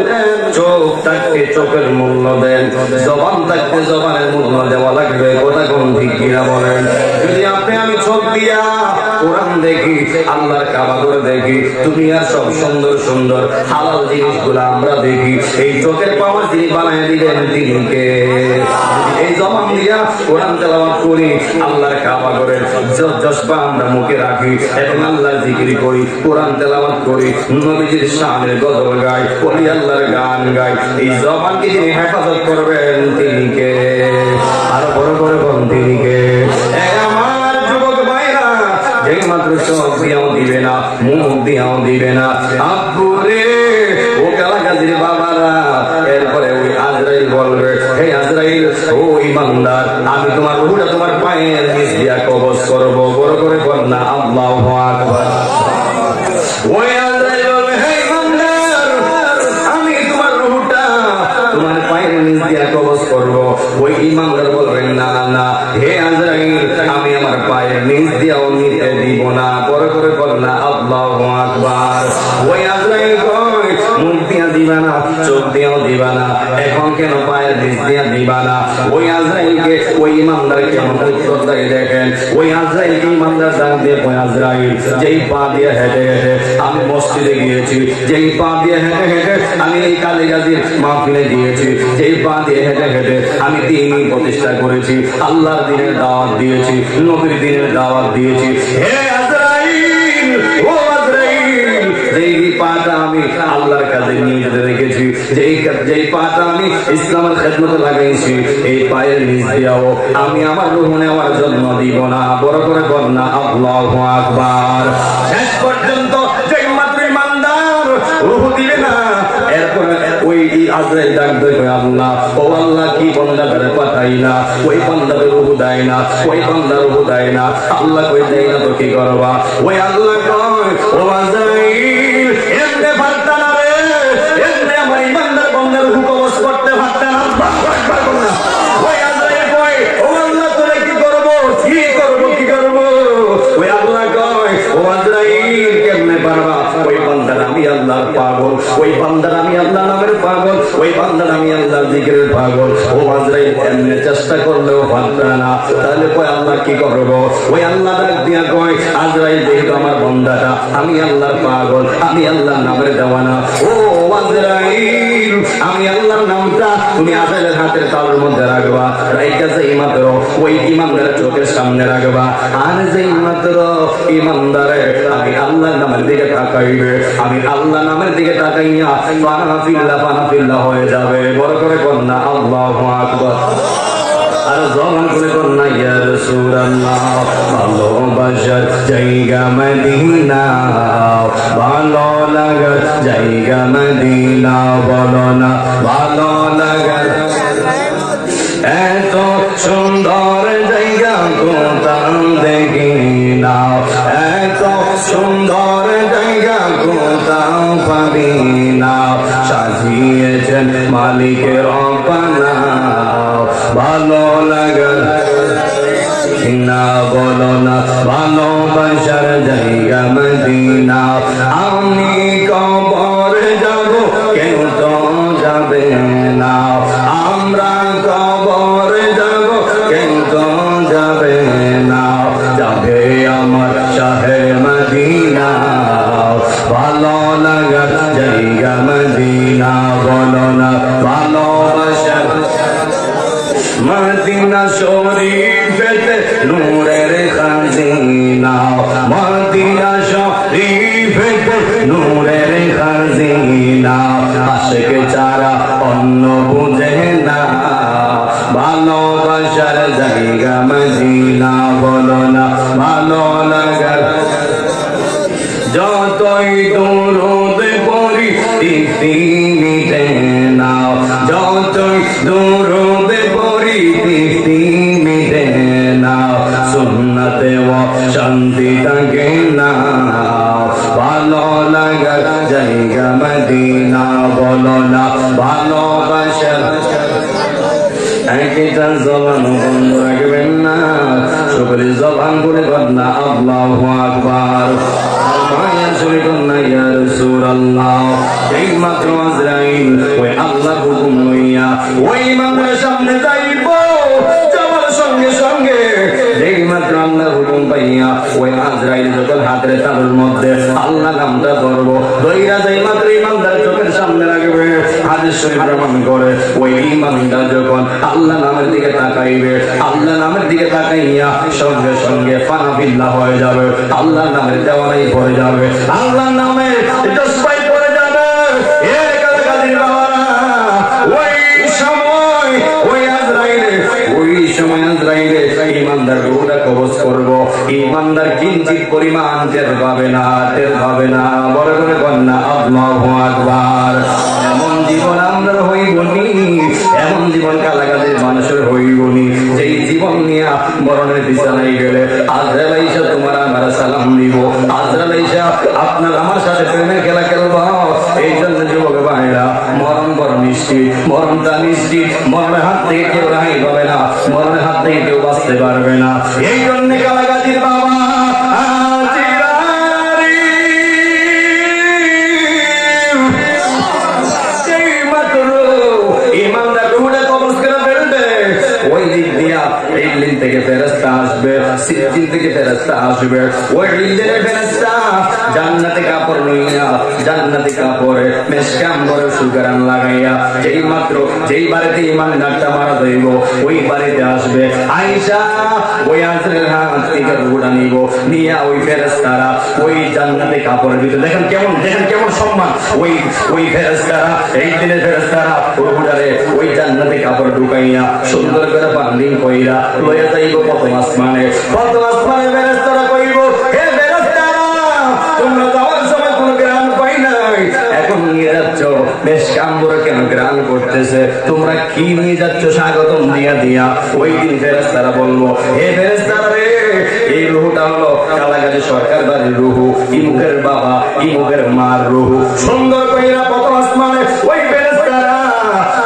চোখ থাকতে চোখের মূল্য দেন, জবান থাকতে জবানের মূল্য দেওয়া লাগবে। কথা কোন ঠিক কিনা বলেন? যদি আপনি আমি চোখ দিয়া কোরআন দেখি, আল্লাহর কাবা ঘর দেখি, দুনিয়ার সব সুন্দর সুন্দর হালাল জিনিসগুলো আমরা দেখি, এই চোখের পাওয়া যিনি বানায় দিলেন তিনি কে? এই জবান দিয়া কোরআন তেলাওয়াত করি, আল্লাহর কাবা ঘরের জজবা আমরা মুখে রাখি এবং আল্লাহর জিকির করি, কোরআন তেলাওয়াত করি, নবীজির শানের গজল গাই, ওলি আল্লাহর গান গাই, এই জবানকে যিনি হেফাজত করবেন তিনি কে? আরো বড় করে বল তিনি কে? আমার যুবক ভাইরা যেই মাত্র চোখ দিয়াও দিবে না, মুখ দিয়াও দিবে না, আব্বু রে ও কালাকাজির বাবারা, এরপরে ওই আজরাইল বলবে হে আজরাইল ও ইমানদার আমি তোমার রূহটা তোমার পায়ের নিচ দিয়া কবজ করব। বড় করে বল না আল্লাহু আকবার। ওই আজরাইল বলবে হে ইমানদার আমি তোমার রূহটা তোমার পায়ের নিচ দিয়া কবজ করব। ওই ইমানদার বলবেন না না হে আজরাইল আমি আমার পায়ের নিচ দিয়াও নিতে দিব না। বড় করে বল না আল্লাহু আকবার। ওই আজরাইল কই মুখ দিয়া দিবা না, চোখ দিয়াও দিবা না, এখন কেন পায়ের নিচ দিয়া দিবা না? ওই আজরাইলকে ওই ইমানদার কেমন উত্তর দেয় দেখেন। ওই আজরাইলকে ইমানদার ডাক দিয়ে ওই আজরাইল যেই পা দিয়ে হেঁটে হেঁটে আমি মসজিদে গিয়েছি, যেই পা দিয়ে হেঁটে হেঁটে আমি এই কালীগাজির মাহফিলে গিয়েছি, যেই পা দিয়ে হেঁটে হেঁটে আমি দ্বীন প্রতিষ্ঠা করেছি, আল্লাহর দ্বীনের দাওয়াত দিয়েছি, নবীর দ্বীনের দাওয়াত দিয়েছি। হে আজরাইল ও আজরাইল যেই পাটা আমি আল্লাহর কাছে নিয়ে যেতে রেখেছি, যেই পাটা আমি ইসলামের খেদমতে লাগাইছি, এই পায়ের নিচ দিয়াও আমি আমার রূহ নেওয়ার জন্য দিব না। বড় করে বল না আল্লাহু আকবার। শেষ পর্যন্ত যেই মাত্র ইমানদার রূহ দিবে না, এরপরে ওই আজরাইল ডাক দেবে আল্লাহ ও আল্লাহ কি বান্দাদের পাঠাইলা, ওই বান্দাদের রূহ দেয় না, ওই বান্দার রূহ দেয় না, আল্লাহ কই দেয় না তো কি করবা? ওই আল্লাহ কয় ও আজরাইল এমনে পারতা না রে, এমনে আমার ইমানদার বান্দার রূহ কবজ করতে পারতা না। ওই আজরাইল কয় ও আল্লাহ তোরে কি করব, কি করব, কি করব? ওই আল্লাহ কয় ও আজরাইল কেমনে পারবা? ওই বান্দার আমি আল্লাহর পাগল, ওই বান্দার আমি আল্লাহ নামের পাগল, ওই বান্দার আমি আল্লাহর জিকিরের পাগল। ও আজরাইল এমনি চেষ্টা করলেও পারতা না, তাহলে কয় আল্লাহ কি করব? ওই আল্লাহ ডাক দিয়া কয় আজরাইল যেহেতু আমার বান্দাটা আমি আল্লাহর পাগল, আমি আল্লাহর নামের দেওয়ানা, ও আজরাইল আমি আল্লাহর নামটা তুমি আজালের হাতের তালুর মধ্যে রাখবা, রাইকা যেই মাত্র ওই ইমানদারের চোখের সামনে রাখবা, আর যেই মাত্র ইমানদারে আমি আল্লাহর নামের দিকে তাকাইবে, আমি আল্লাহ নামের দিকে তাকাইয়া পানাফিল্লা হয়ে যাবে। বড় করে কন্যা আল্লাহু আকবার। আর জবান করে কন্যা ইয়া রাসূলুল্লাহ। ভালোবাসার জায়গা মদিনা, ভালো লাগার জায়গা মদিনা, বলো না ভালো লাগার এত সুন্দর জায়গা কোথাও দেখি না, এত সুন্দর জায়গা কোথাও পাবি না, সাজিয়েছেন মালিকের অপানা, ভালো লাগার না, বলো না ভালোবাসার জায়গা মদিনা। আমি কবর যাব কেউ তো যাবে না, আমরা কবর যাব কেউ তো যাবে না, যাবে আমার শাহে মদিনা, ভালো লাগার জায়গা মদিনা, বলো না ভালোবাসার মদিনা শরীফেতে নূরের খাজিনা, মদিনা শরীফেতে নূরের খাজিনা, আশিক ছাড়া অন্য বুঝে না, ভালোবাসার জায়গা মদিনা, বলো না ভালো লাগার যতই দরুদ পড়ি তৃপ্তি মিটে না, যতই দরুদ পড়ি তৃপ্তি মিটে না, সুন্নতে ও শান্তি থাকে না, ভালো লাগার জায়গা মদিনা, বলো না ভালোবাসার একটা জবান বন্ধ রাখবেন না, সকলে জবান করে কন্যা আল্লাহু আকবার। মায়া শুনে কন্যা ইয়া রাসূলুল্লাহ। এই মাত্র আজরাইল ওই আল্লাহর হুকুম লইয়া ওই ইমামের সামনে যাইব, যাওয়ার সঙ্গে সঙ্গে এই মাত্র আল্লাহর হুকুম পাইয়া ওই আজরাইল যখন হাতের তালুর মধ্যে আল্লাহ নামটা ধরবো, ধইরা যেই মাত্র ইমানদার চোখের সামনে রাখবে, হাদিস শরীফ প্রমাণ করে ওই ইমানদার যখন আল্লাহ নামের দিকে তাকাইবে, আল্লাহ নামের দিকে তাকাইয়া সঙ্গে সঙ্গে পানাফিল্লা হয়ে যাবে, আল্লাহ নামের দেওয়ানাই পড়ে যাবে, আল্লাহ নামে জজবাই পড়ে যাবে। ওই সময় আজরাইলে ইমানদার রূহটা কবজ করবো, ইমানদার কিঞ্চিত পরিমাণ টের পাবে না, টের পাবে না। বড় করে কন্যা আল্লাহু আকবার। এমন জীবন আমরা হইবনি, এমন জীবন কালাকাদের মানুষের হইবনি, যেই জীবন নিয়ে মরণের বিছানায় গেলে আজরাইল আইসা তোমার আমার সালাম দিব, আজরাইল আইসা আপনার আমার সাথে প্রেমের খেলা খেলবো। এই জন্য যুবক ভাইরা, মরণ বড় নিশ্চিত, মরণটা নিশ্চিত, মরণের হাত থেকে কেউ রাহাই পাবে না, মরণের হাত থেকে কেউ বাঁচতে পারবে না। এই জন্য কালাকাদির বাবা ইমানদার রূহটা কবজ করে ফেলবে, ওই দিক দিয়া এই দিন থেকে ফেরেশতা আসবে, সিজিল থেকে ফেরেশতা আসবে, ওই দিনের ফেরেশতা জান্নাতে কাপড় লইয়া, জান্নাতে কাপড়ে মেশকাম্বরে সুগারান লাগাইয়া যেই মাত্র যেই বাড়িতে ইমানদারটা মারা যাইব ওই বাড়িতে আসবে, আয়েশা ওই আজরের হাত থেকে রূহটা নিব, নিয়া ওই ফেরেশতারা ওই জান্নাতে কাপড়ের ভিতরে দেখেন কেমন সম্মান, ওই ফেরেশতারা এই দিনের ফেরেশতারা রূহটারে ওই জান্নাতে কাপড় ঢুকাইয়া সুন্দর করে বান্ডিং কইরা লইয়া যাইব প্রথম আসমানে। প্রথম আসমানে ফেরেশতারা কইব, হে ফেরেশতারা তোমরা যাওয়ার সময় কোনো গ্রাম পাই নাই, এখন নিয়ে যাচ্ছ মেশকাম্বরে কেন গ্রাম করতেছে, তোমরা কি নিয়ে যাচ্ছ স্বাগতম দিয়া। ওই দিন ফেরেশতারা বলবো, হে ফেরেশতারা রে, এই রূহটা হলো কালাগাজী সরকার বাড়ির রূহ, ইমুকের বাবা ইমুকের মার রূহ। সুন্দর কইরা প্রথম আসমানে ওই ফেরেশতারা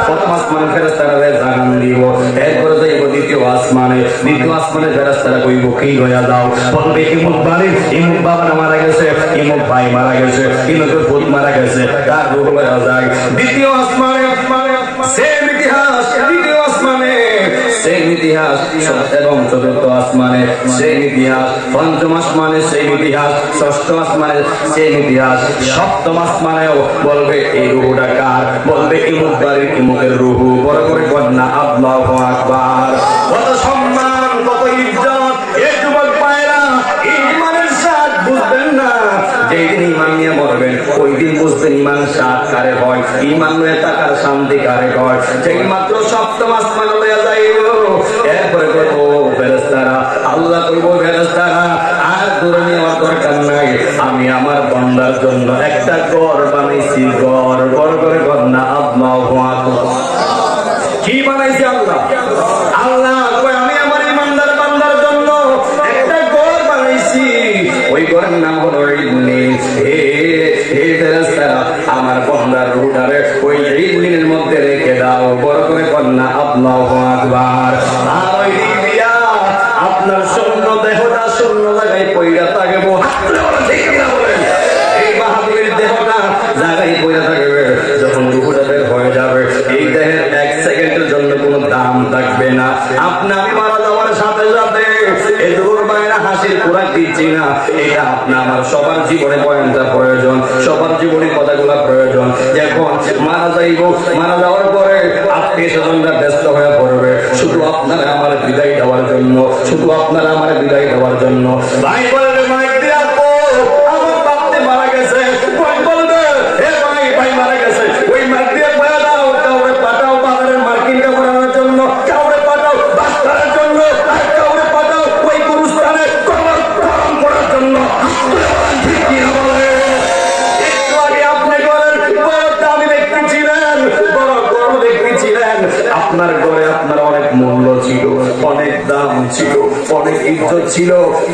প্রথম আসমানে ফেরেশতারা জানান দিব, এরপরে যাইব দ্বিতীয় আসমানে, দ্বিতীয় আসমানে ফেরেশতারা কইব কি লইয়া যাও, বলবে ইমুক বাড়ির ইমুক বাবা মারা গেছে, ইমুক ভাই মারা গেছে, ইমুকের ভূত মারা গেছে, তার রূহ লইয়া যায়। দ্বিতীয় আসমানে সেম ইতিহাস, দ্বিতীয় আসমানে সেম ইতিহাস, এবং চতুর্থ আসমানে সেম ইতিহাস, পঞ্চম আসমানে সেম ইতিহাস, ষষ্ঠ আসমানে সেম ইতিহাস, সপ্তম আসমানেও বলবে এই রূহটা কার, বলবে ইমুক বাড়ির ইমুকের রূহ। বড় কর যেই মাত্র সপ্তম আসমানে লইয়া যাইব এরপরে কইব ফেরেশতারা আল্লাহ কইব ফেরেশতারা আর দূরে নেওয়ার দরকার নাই আমি আমার বান্দার জন্য একটা ঘর বানাইছি ঘর ঘর করে ঘর না আল্লাহু আকবার কি বানাইছি আল্লাহ আল্লাহ কই আমি আমার ইমানদার বান্দার জন্য একটা ঘর বানাইছি ওই ঘরের নাম হলো ইল্লিন হে ফেরেশতারা আমার বান্দার রূহটারে ওই ইল্লিনের মধ্যে রেখে দাও বড় করে কন্যা আল্লাহু আকবার আর ওই দিয়া আপনার শূন্য দেহটা শূন্য জায়গায় পয়রা থাকবে ঠিক কিনা বলেন এই মাহবুবের দেহটা জায়গায় পয়রা থাকবে যখন রূহটা বের হয়ে যাবে এই দেহের এক সেকেন্ডের জন্য কোনো দাম থাকবে না আপনি আমি মারা যাওয়ার সাথে সাথে এই দুর্বাইরা হাসির খোরাক দিচ্ছি না এটা আপনি আমার সবার জীবনে পয়েন্টটা প্রয়োজন সবার জীবনে কথাগুলো প্রয়োজন যখন মারা যাইব মারা যাওয়ার পরে আত্মীয় স্বজনরা ব্যস্ত হয়ে পড়বে শুধু আপনারা আমার বিদায় দেওয়ার জন্য শুধু আপনারা আমার বিদায় দেওয়ার জন্য ভাই বলবে মাইক দিয়ে আপু আমার বাপতে মারা গেছে ভাই বলবে হে ভাই ভাই মারা গেছে ওই মাইক দিয়ে বয়া দাও কাউরে পাঠাও বাজারের মার্কেটিং করানোর জন্য কাউরে পাঠাও বাস্তারের জন্য আর কাউরে পাঠাও ওই গুরুস্থানে কবর গরম করার জন্য ঠিক কি বলে একটু আগে আপনি করেন বড় দামি ব্যক্তি ছিলেন বড় বড় ব্যক্তি ছিলেন আপনার ঘরে আপনার অনেক মূল্য ছিল অনেক দাম ছিল অনেক ইজ্জত ছিল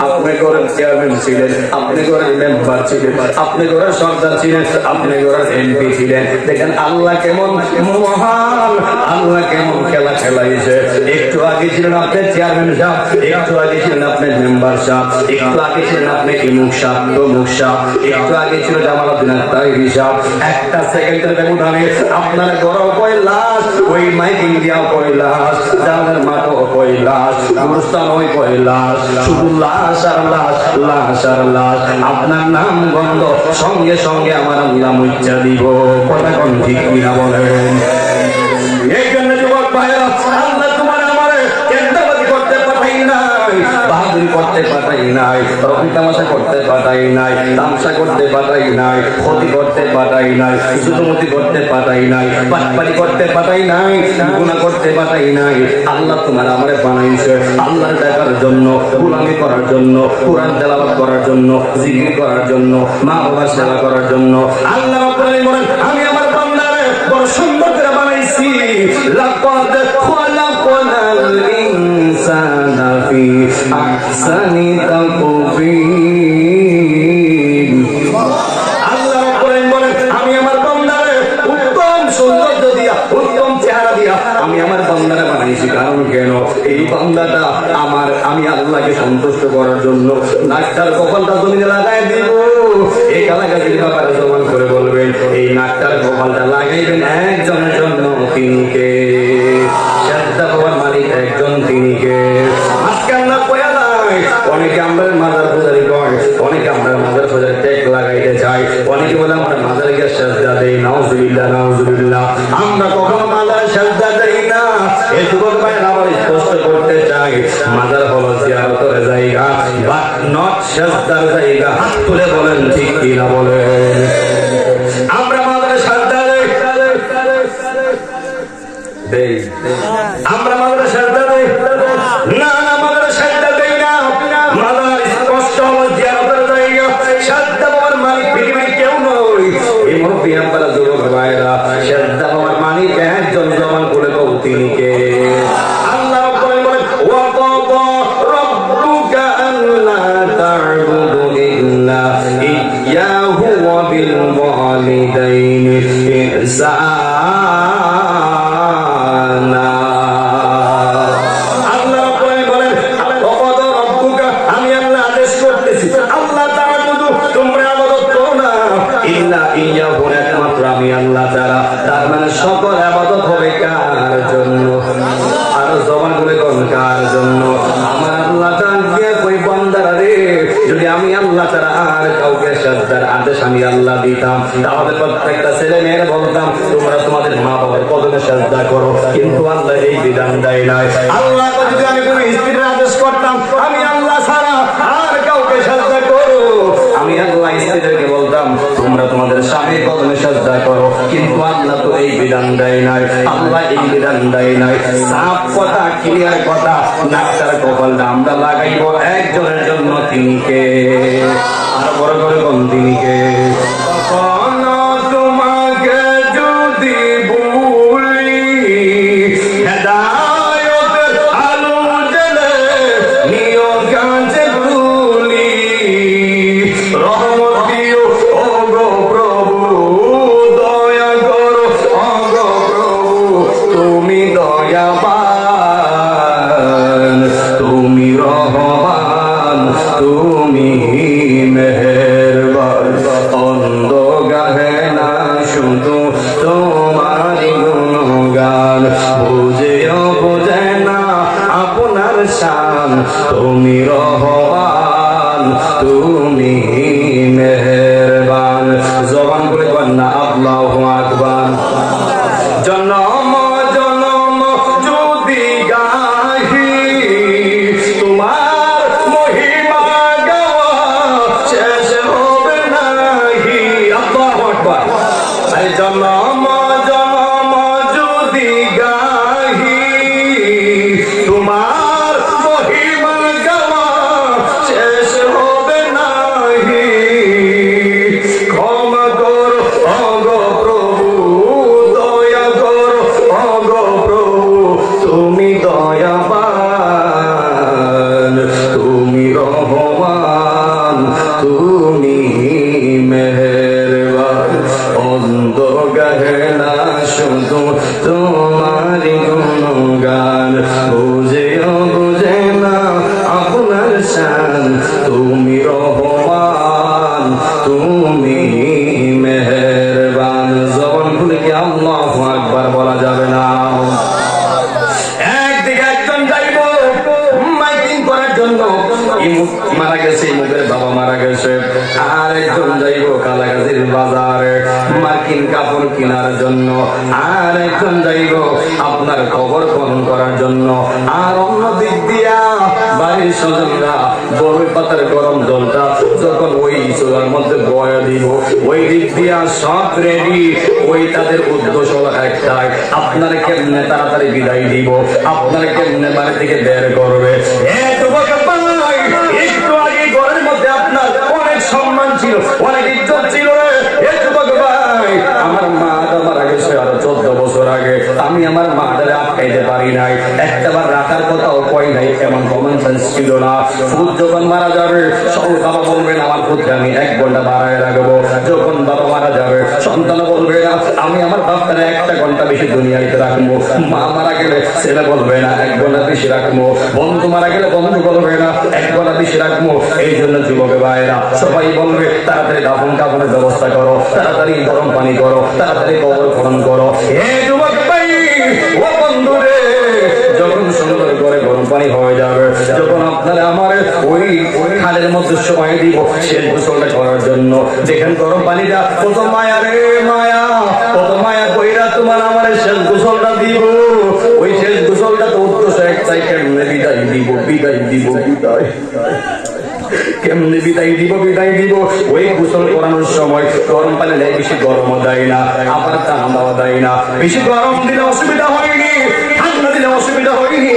আপনি ঘরের চেয়ারম্যান ছিলেন আপনি ঘরের মেম্বার ছিলেন আপনি ঘরের সর্দার ছিলেন আপনি ঘরের এমপি ছিলেন দেখেন আল্লাহ কেমন মহান আল্লাহ কেমন খেলা খেলাইছে একটু আগে ছিলেন আপনি চেয়ারম্যান সাহেব একটু আগে ছিলেন আপনি মেম্বার সাহেব একটু আগে ছিলেন আপনি ইমুক সাহেব তমুক সাহেব একটু আগে ছিল জামালউদ্দিন তাইরি সাহেব একটা সেকেন্ডের ব্যবধানে আপনার ঘর কয়লাস ওই মাইকিং দিয়া কয়লাস জানার মাঠও কয়লাস গুরুস্থান ওই কয়লাস শুধু লাশ আর লাশ লাশ আর লাশ আপনার নাম গন্ধ সঙ্গে সঙ্গে আমার আল্লাহ মুচ্ছা দিব কথা কোন ঠিক কিনা বলেন এই জন্য যুবক ভাইরা আল্লাহ তোমার আমারে কেন্দ্রবাদী করতে পাঠাই নাই বাহাদুরি করতে পাঠাই নাই রবি তামাশা করতে পাঠাই নাই তামসা করতে পাঠাই নাই ক্ষতি করতে পাঠাই নাই সুতমতি করতে পাঠাই নাই পাটপাড়ি করতে পাঠাই নাই গুনাহ করতে পাঠাই নাই আল্লাহ তোমার আমারে বানাইছে আল্লাহর ডাকার জন্য গোলামি করার জন্য কোরআন তেলাওয়াত করার জন্য জিকির করার জন্য মা বাবার সেবা করার জন্য আল্লাহ রাব্বুল বলেন আমি আমার বান্দারে বড় সুন্দর করে বানাইছি লাকাদ খালাকনাল ইনসানা ফি আহসানি তাকওয়িম আল্লাহ রাব্বুল বলেন আমি আমার বান্দারে উত্তম সৌন্দর্য দিয়া উত্তম চেহারা দিয়া আমি আমার বান্দারে বানাইছি কারণ কেন এই বান্দাটা আমার আমি আল্লাহকে সন্তুষ্ট করার জন্য নাকটার কপালটা জমিনে লাগাই দিব এই কালাকাজির ব্যাপারে জমান করে বলবেন এই নাকটার কপালটা লাগাইবেন একজনের জন্য তিনি কে শ্রদ্ধা পাওয়ার মালিক একজন তিনি কে আজকে আমরা কয়া নাই অনেকে আমরা মাজার পূজারি কয় অনেকে আমরা মাজার পূজারি টেক লাগাইতে চাই অনেকে বলে আমরা মাজারে গিয়ে শ্রদ্ধা দেই নাউজুবিল্লাহ নাউজুবিল্লাহ আমরা কখনো মাজারে শ্রদ্ধা দেই না এই যুবক ভাইরা আবার স্পষ্ট করতে চাই মাজার হলো জিয়ারতের জায়গা বাট নট শ্রদ্ধার জায়গা হাত তুলে বলেন ঠিক কি না বলেন আমরা মাজারে শ্রদ্ধা দেই আমরা মাজারে শ্রদ্ধা দেই না না মাজারে শ্রদ্ধা দেই না মাজার স্পষ্ট হলো জিয়ারতের জায়গা শ্রদ্ধা পাওয়ার মালিক পৃথিবীর কেউ নয় এই মুরব্বী আমরা যুবক ভাইরা শ্রদ্ধা পাওয়ার মালিক একজন জবান করে কও তিনি কে আল্লাহ রাব্বুল বলেন ওয়া ক্বাদা রাব্বুকা আল্লা তা'বুদু ইল্লা ইয়্যাহু ওয়া বিল ওয়ালিদাইনি ইহসানা আল্লাহ রাব্বুল বলেন ক্বাদা রাব্বুকা আমি আল্লাহ আদেশ করতেছি আল্লাহ তা'বুদু তোমরা ইবাদত করো না ইল্লা ইয়্যাহু একমাত্র আমি আল্লাহ তাআলা তার মানে সকল ইবাদত হবে কার জন্য আর জবান করে কোন কার জন্য আমার আল্লাহ তাআলা দিয়ে কই বান্দারা রে যদি আমি আল্লাহ তাআলা আর কাউকে শ্রদ্ধার আদেশ আমি আল্লাহ দিতাম তাহলে প্রত্যেকটা ছেলে মেয়েরা বলতাম তোমরা তোমাদের মা বাবার কদমে শ্রদ্ধা করো কিন্তু আল্লাহ এই বিধান দেয় নাই আল্লাহ যদি আমি কোনো স্ত্রীর আদেশ করতাম আমি আল্লাহ ছাড়া আর কাউকে শ্রদ্ধা করো আমি আল্লাহ স্ত্রীদেরকে বলতাম তোমরা তোমাদের স্বামীর কদমে শ্রদ্ধা করো কিন্তু কিন্তু আল্লাহ তো এই বিধান দেয় নাই, আল্লাহ এই বিধান দেয় নাই। সাফ কথা, ক্লিয়ার কথা, নাকটার কপালটা আমরা লাগাইব একজনের জন্য, তিনি কে? আর বড় করে কোন তিনি কে? তোমাকে যদি ভুলি হেদায়েতের আলো জ্বেলে নিও কাছে তুলি, রহমত দিও ও গো প্রভু, দয়া করো ও গো প্রভু, তুমি দয়াবান, তুমি রহমান, তুমি মেহেরবান। অন্ধ গাহে না শুধু তোমারি গুণগান, বুঝেও বোঝে না আপনার শান, তুমি রহমান, তুমি মেহেরবান। জবান করে কন্যা আল্লাহু আকবার। জনম জনম যদি গাহি তোমার মহিমা গাওয়া শেষ হবে নাহি। আল্লাহু আকবার। আরে জনম জনম যদি গাহি তোমার মহিমা গাওয়া শেষ হবে নাহি। ক্ষমা করো ও গো প্রভু, দয়া করো ও গো প্রভু, তুমি দয়াবান, তুমি রহমান, তুমি মেহেরবান। অন্ধ গাহে না শুধু তোমারি গুণগান, বুঝেও বুঝে না আপনার শান, তুমি রহমান, তুমি মেহেরবান। জবান খুলে কি আল্লাহু আকবার বলা যাবে না? একদিকে একজন যাইব মাইকিং করার জন্য, মারা গেছে, মুখের বাবা মারা গেছে। আর একজন যাইব কালাগাছির বাজারে মার্কিন কাপড় কেনার জন্য। আর একজন যাইব আপনার খবর খনন করার জন্য। আর অন্য দিক দিয়া বাড়ির স্বজনরা বড়ই পাতার গরম জলটা যখন ওই চুলার মধ্যে বয়া দিব, ওই দিক দিয়া সব রেডি। ওই তাদের উদ্দেশ্য একটাই, আপনারা কেমনে তাড়াতাড়ি বিদায় দিব, আপনারা কেমনে বাড়ি থেকে বের করবে। একটু আগে ঘরের মধ্যে আপনার অনেক সম্মান ছিল, অনেক ইজ্জত ছিল। আমার মা মারা গেছে আরো 14 বছর আগে, আমি আমার মাটারে আটকাইতে পারি নাই, একটাবার রাখার কথাও কই নাই, এমন কমন সেন্স ছিল না। ফুট যখন মারা যাবে সব বাবা বলবেন আমার পুত্রে আমি 1 ঘন্টা বাড়ায় রাখবো। যখন বাবা মারা যাবে সন্তান বলবে না আমি আমার বাপটারে 1 ঘন্টা বেশি দুনিয়াতে রাখবো। মা মারা গেলে ছেলে বলবে না 1 ঘন্টা বেশি রাখবো। বন্ধু মারা গেলে বন্ধু বলবে না 1 ঘন্টা বেশি রাখবো। এই জন্য যুবক ভাইয়েরা সবাই বলবে তাড়াতাড়ি দাফন কাফনের ব্যবস্থা করো, তাড়াতাড়ি গরম পানি করো, তাড়াতাড়ি কবর খনন করো। হে যুবক ভাই ও বন্ধু রে, যখন সুন্দর করে গরম পানি হয়ে যাবে, যখন আপনারা আমার ওই খালের মধ্যে সময় দিব শেষ গোসলটা করার জন্য, যেখানে গরম পানিটা কত মায়া রে মায়া, কত মায়া কইরা তোমার আমার শেষ গোসলটা দিব। ওই শেষ গোসলটা তো উদ্দেশ্য একটাই, কেমনে বিদায় দিব, বিদায় দিব, বিদায় কেমনে বিদায় দিব, বিদায় দিব। ওই গোসল করানোর সময় গরম পানি দেয়, বেশি গরম দেয় না, আবার ঠান্ডাও দেয় না। বেশি গরম দিলে অসুবিধা হয়নি, ঠান্ডা দিলে অসুবিধা হয়নি।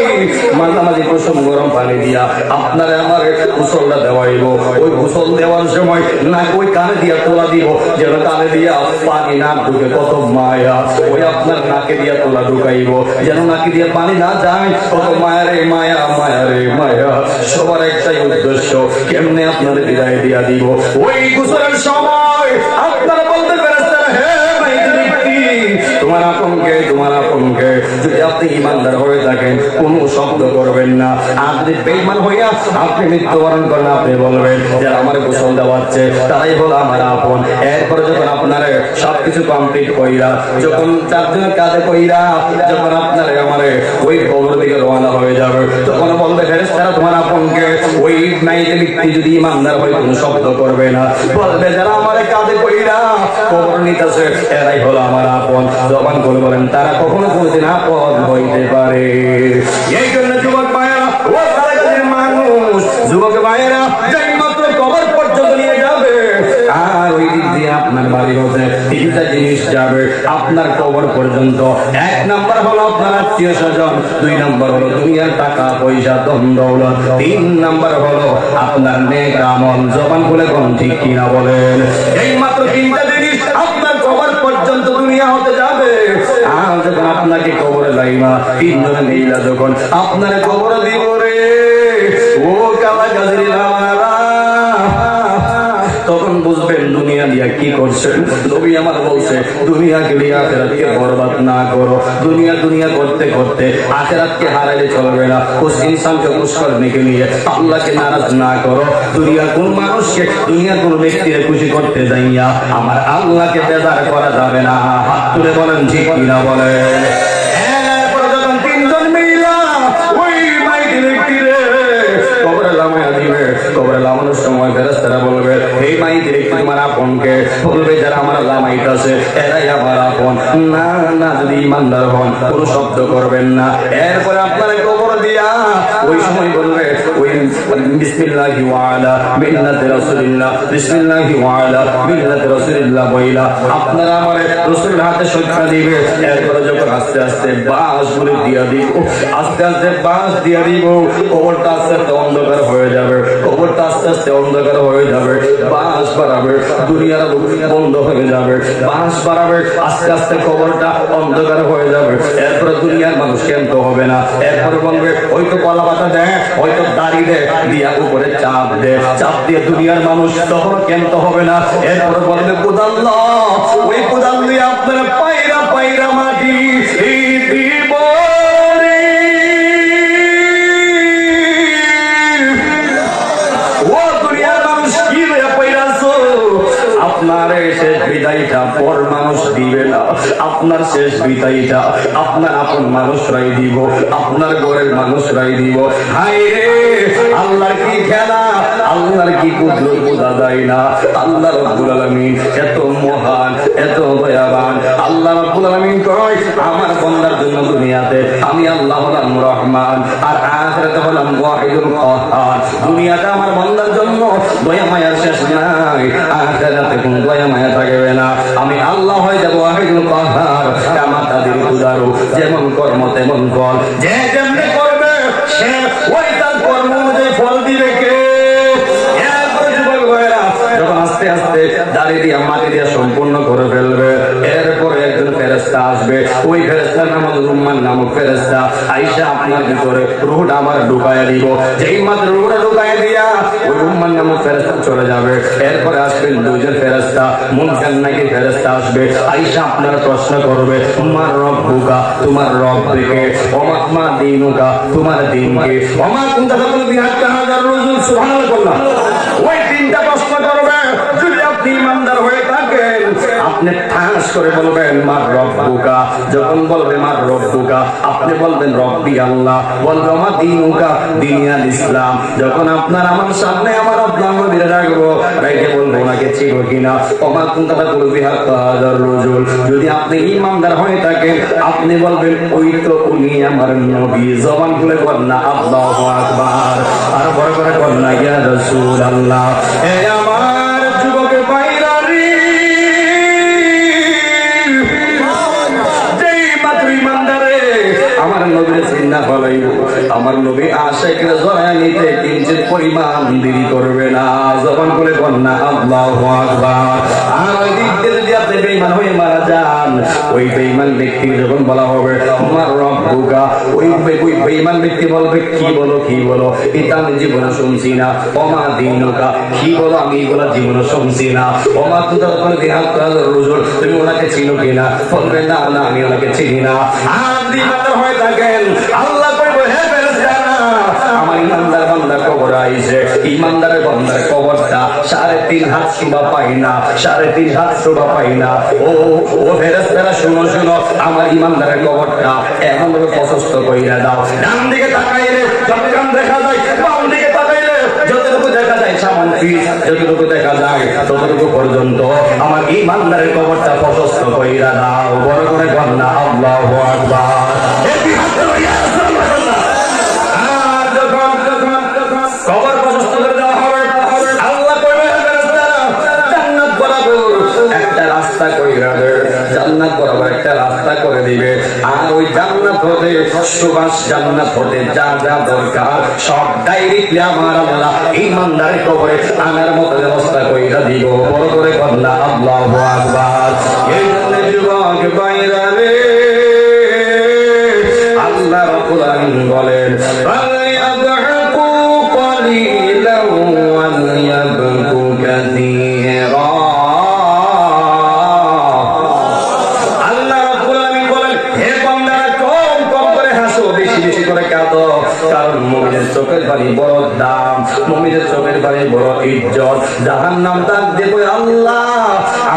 মাঝামাঝি প্রথম গরম পানি দিয়া আপনারা আমার গোসলটা দেওয়াইব। ওই গোসল দেওয়ার সময় না ওই কানে দিয়া তোলা দিব, যেন কানে দিয়া পানি না ঢুকে, কত মায়া। ওই আপনার নাকে দিয়া তোলা ঢুকাইব, যেন নাকে দিয়া পানি না যায়, কত মায়া রে মায়া, মায়া রে মায়া। সবার একটাই উদ্দেশ্য, কেমনে আপনাদের বিদায় দিয়া দিব। ওই গোসলের সময় আপনারা বলতে পেরেছেন হে তোমার আপনকে, তোমার আপনকে। যদি আপনি ইমানদার হয়ে থাকেন কোন শব্দ করবেন না। আপনি বেঈমান হইয়া আপনি মৃত্যুবরণ করেন, আপনি বলবেন যারা আমার গোসল দেওয়াচ্ছে তারাই হলো আমার আপন। এরপরে যখন আপনার সবকিছু কমপ্লিট কইরা, যখন 4 জনের কাজে কইরা, যখন আপনার আমার ওই কবর দিকে রওনা হয়ে যাবে, তখন বলবে ফেরেশতারা তোমার আপনকে। ওই নাইতে ব্যক্তি যদি ইমানদার হয় কোন শব্দ করবে না, বলবে যারা আমার কাজে কইরা কবর নিতেছে এরাই হলো আমার আপন। জবান করে বলেন তারা কখনো কোনদিন আপন হইতে পারে। এই জন্য যুবক ভাইয়েরা, ও কারাগারের মানুষ, যুবক ভাইয়েরা যেই মাত্র কবর পর্যন্ত নিয়ে যাবে, আর ওই দিক দিয়ে আপনার বাড়ি হতে 3টা জিনিস যাবে আপনার কবর পর্যন্ত। 1 নাম্বার হলো আপনার আত্মীয় স্বজন, 2 নাম্বার হলো দুনিয়ার টাকা পয়সা ধন দৌলত, 3 নাম্বার হলো আপনার নেক আমল। জবান খুলে কোন ঠিক কিনা বলেন? এই মাত্র 3টা জিনিস আপনার কবর পর্যন্ত দুনিয়া হতে যাবে। আর যখন আপনাকে কবরে যাইবা, 3 জনে মিলা যখন আপনার কবরে দিব রে ও কালা গাজরিরা, তখন বুঝবেন দুনিয়া দিয়া কি করছেন। নবী আমার বলছে দুনিয়াকে নিয়ে আখিরাতকে বরবাদ না করো। দুনিয়া দুনিয়া করতে করতে আখিরাতকে হারাইলে চলবে না। উস ইনসানকে খুশ করনে কে লিয়ে আল্লাহকে নারাজ না করো। দুনিয়ার কোন মানুষকে, দুনিয়ার কোন ব্যক্তিকে খুশি করতে যাইয়া আমার আল্লাহকে বেজার করা যাবে না। হাত তুলে বলেন ঠিক কিনা বলেন? এরপরে যখন 3 জন মিলা ওই মাইকের ব্যক্তিরে কবরে লামায়া দিবে, কবরে লামানোর সময় ফেরেশতারা বলবে এই মাইকের ব্যক্তি তোমার আপনকে, বলবে যারা আমার লামাইতাছে এরাই আমার আপন। না না, যদি ইমানদার হন কোনো শব্দ করবেন না। এরপরে আপনার কবর দিয়া ওই সময় বলবে ওই বিসমিল্লাহি ওয়া আলা মিল্লাতি রাসূলিল্লাহ, বিসমিল্লাহি ওয়া আলা মিল্লাতি রাসূলিল্লাহ বইলা আপনারা আমারে রাসূলের হাতে সত্যা দিবে। এরপরে যখন আস্তে আস্তে বাঁশ গুলি দিয়া দিব, আস্তে আস্তে বাঁশ দিয়া দিব, কবরটা আস্তে আস্তে অন্ধকার হয়ে যাবে, কবরটা আস্তে আস্তে অন্ধকার হয়ে যাবে। বাঁশ বাড়াবে, দুনিয়ার বন্ধ হয়ে যাবে, বাঁশ বাড়াবে, আস্তে আস্তে কবরটা অন্ধকার হয়ে যাবে। এরপরে দুনিয়ার মানুষ কেন্ত হবে না। এরপরে বলবে হয়তো কলা পাতা দেয়, হয়তো দাড়ি দেয়, দিয়া উপরে চাপ দেয়, চাপ দিয়ে দুনিয়ার মানুষ তখন কেন্ত হবে না। এরপরে বলবে কুদাল্লাহ, ওই কুদাল দিয়ে আপনারা পায়রা পায়রা মাটি দিব। আপনার শেষ বিদায়টা পর মানুষ দিবে না, আপনার শেষ বিদায়টা আপনার আপন মানুষরাই দিব, আপনার ঘরের মানুষরাই দিব। হায় রে, আল্লাহর কি খেলা, আল্লাহর কি কুদরত বোঝা যায় না। আল্লাহ রাব্বুল আলামিন এত মহান, এত দয়াবান। আল্লাহ রাব্বুল আলামিন কয় আমার বান্দার জন্য দুনিয়াতে আমি আল্লাহ হলাম রহমান, আর আখিরাতে হলাম ওয়াহিদুল কাহ্হার। দুনিয়াতে আমার বান্দার জন্য দয়া মায়ার শেষ নাই, আখিরাতে কোন দয়া মায়া থাকবে না। আমি আল্লাহ হয়ে যাব ওয়াহিদুল কাহ্হার। কামা তাদের উদারু, যেমন কর্ম তেমন ফল, যে যেমনি করবে সে ওই তার কর্ম অনুযায়ী ফল দিবে কে? যখন আস্তে আস্তে দাঁড়িয়ে দিয়া মাটি দিয়া সম্পূর্ণ করে ফেলবে, এরপরে একজন ফেরেশতা আসবে। ওই ফেরেশতার নাম রুম্মান নামক ফেরেশতা। আইসা আপনার ভিতরে রূহটা আমার ঢুকাইয়া দিব। যেই মাত্র রূহটা ঢুকাইয়া দিয়া ওই রুম্মান নামক ফেরেশতা চলে যাবে। এরপরে আসবেন 2 জন ফেরেশতা, মুনকার নাকি ফেরেশতা আসবে। আইসা আপনার প্রশ্ন করবে তোমার রব্বুকা, তোমার রব্বকে, ওমা মা দিনুকা, তোমার দিনকে, ওমা কুনতা তাকুল বিহাক্কা হাজার রুজুল। সুবহানাল্লাহ। ওই 3টা প্রশ্ন করবে। যদি আপনি ইমানদার হয়ে থাকেন আপনি ঠাস করে বলবেন মার রব্বুকা। যখন বলবে মার রব্বুকা, আপনি বলবেন রব্বি আল্লাহ। বলবে মা দিনুকা, দিনিয়াল ইসলাম। যখন আপনার আমার সামনে আমার আপনার নবীরে রাখবো, রেখে বলবো ওনাকে চিনো কিনা। ওমা কুনতা তাকুল বিহাক্কা হাজার রুজুল। যদি আপনি ইমানদার হয়ে থাকেন আপনি বলবেন ওই তো উনি আমার নবী। জবান খুলে বলেন না আল্লাহু আকবার, আর বড় করে বলেন না ইয়া রাসূলুল্লাহ। এ আমার যুবক ভাইরা রে, যেই মাত্র ইমানদারে আমার নবীর চিন্তা ফলাইব, আমার নবী আশিকরা জড়ায় নিতে কিঞ্চিত পরিমাণ দেরি করবে না। জবান করে বলেন না আল্লাহু আকবার। আর ওই দিক দিয়ে যদি আপনি বেঈমান হয়ে মারা যান, ওই বেঈমান ব্যক্তি যখন বলা হবে আমার রব্বুকা, ওই বেঈমান ব্যক্তি বলবে কি বলো কি বলো, এটা আমি জীবনে শুনছি না। ওমা দিনুকা, কি বলো আমি এগুলো জীবনে শুনছি না। ওমা তুই তখন বিহাক্কা হাজার রুজুল, তুমি ওনাকে চিনো কিনা? বলবে না না আমি ওনাকে চিনি না। আর ইমানদার হয়ে থাকেন আল্লাহ কইবো হে ফেরেশতারা, আমার ইমানদার বান্দা কবর আইছে। ইমানদারের বান্দার কবরটা 3.5 হাত শোভা পাই না, 3.5 হাত শোভা পাই না। ও ও ফেরেশতারা শুনো শুনো, আমার ইমানদারের কবরটা এমন ভাবে প্রশস্ত কইরা দাও, ডান দিকে তাকাইলে যতক্ষণ দেখা যায়, বাম দিকে তাকাইলে যতটুকু দেখা যায় সামান ফিট, যতটুকু দেখা যায় ততটুকু পর্যন্ত আমার ইমানদারের কবরটা প্রশস্ত কইরা দাও। বড় করে বল না আল্লাহু আকবার। কবর প্রশস্ত করে দেওয়া হবে, আল্লাহ কইবে ফেরেশতারা জান্নাত বরাবর একটা রাস্তা কইরা দেয়। আমার ওই জান্নাত হতে সুবাস জান্নাত হতে যা যা দরকার সব ডাইরেক্টলি আমার আল্লাহ ইমানদারের কবরে আনার মতো ব্যবস্থা কইরা দিব। বড় করে কন্যা আল্লাহু আকবার। এই জন্য যুবক ভাইরা রে, আল্লাহ রাব্বুল আলামিন বলেন ফালইয়াদহু ক্বালিলান ওয়ালইয়াবকু কাসীরা। আল্লাহ রাব্বুল আলামিন বলেন হে বান্দারা কম কম করে হাসো, বেশি বেশি করে কাঁদো, কারণ মুমিনের চোখের পানি বড় দাম, মুমিনের চোখের পানি বড় ইজ্জত। জাহান্নাম ডাক দেবে আল্লাহ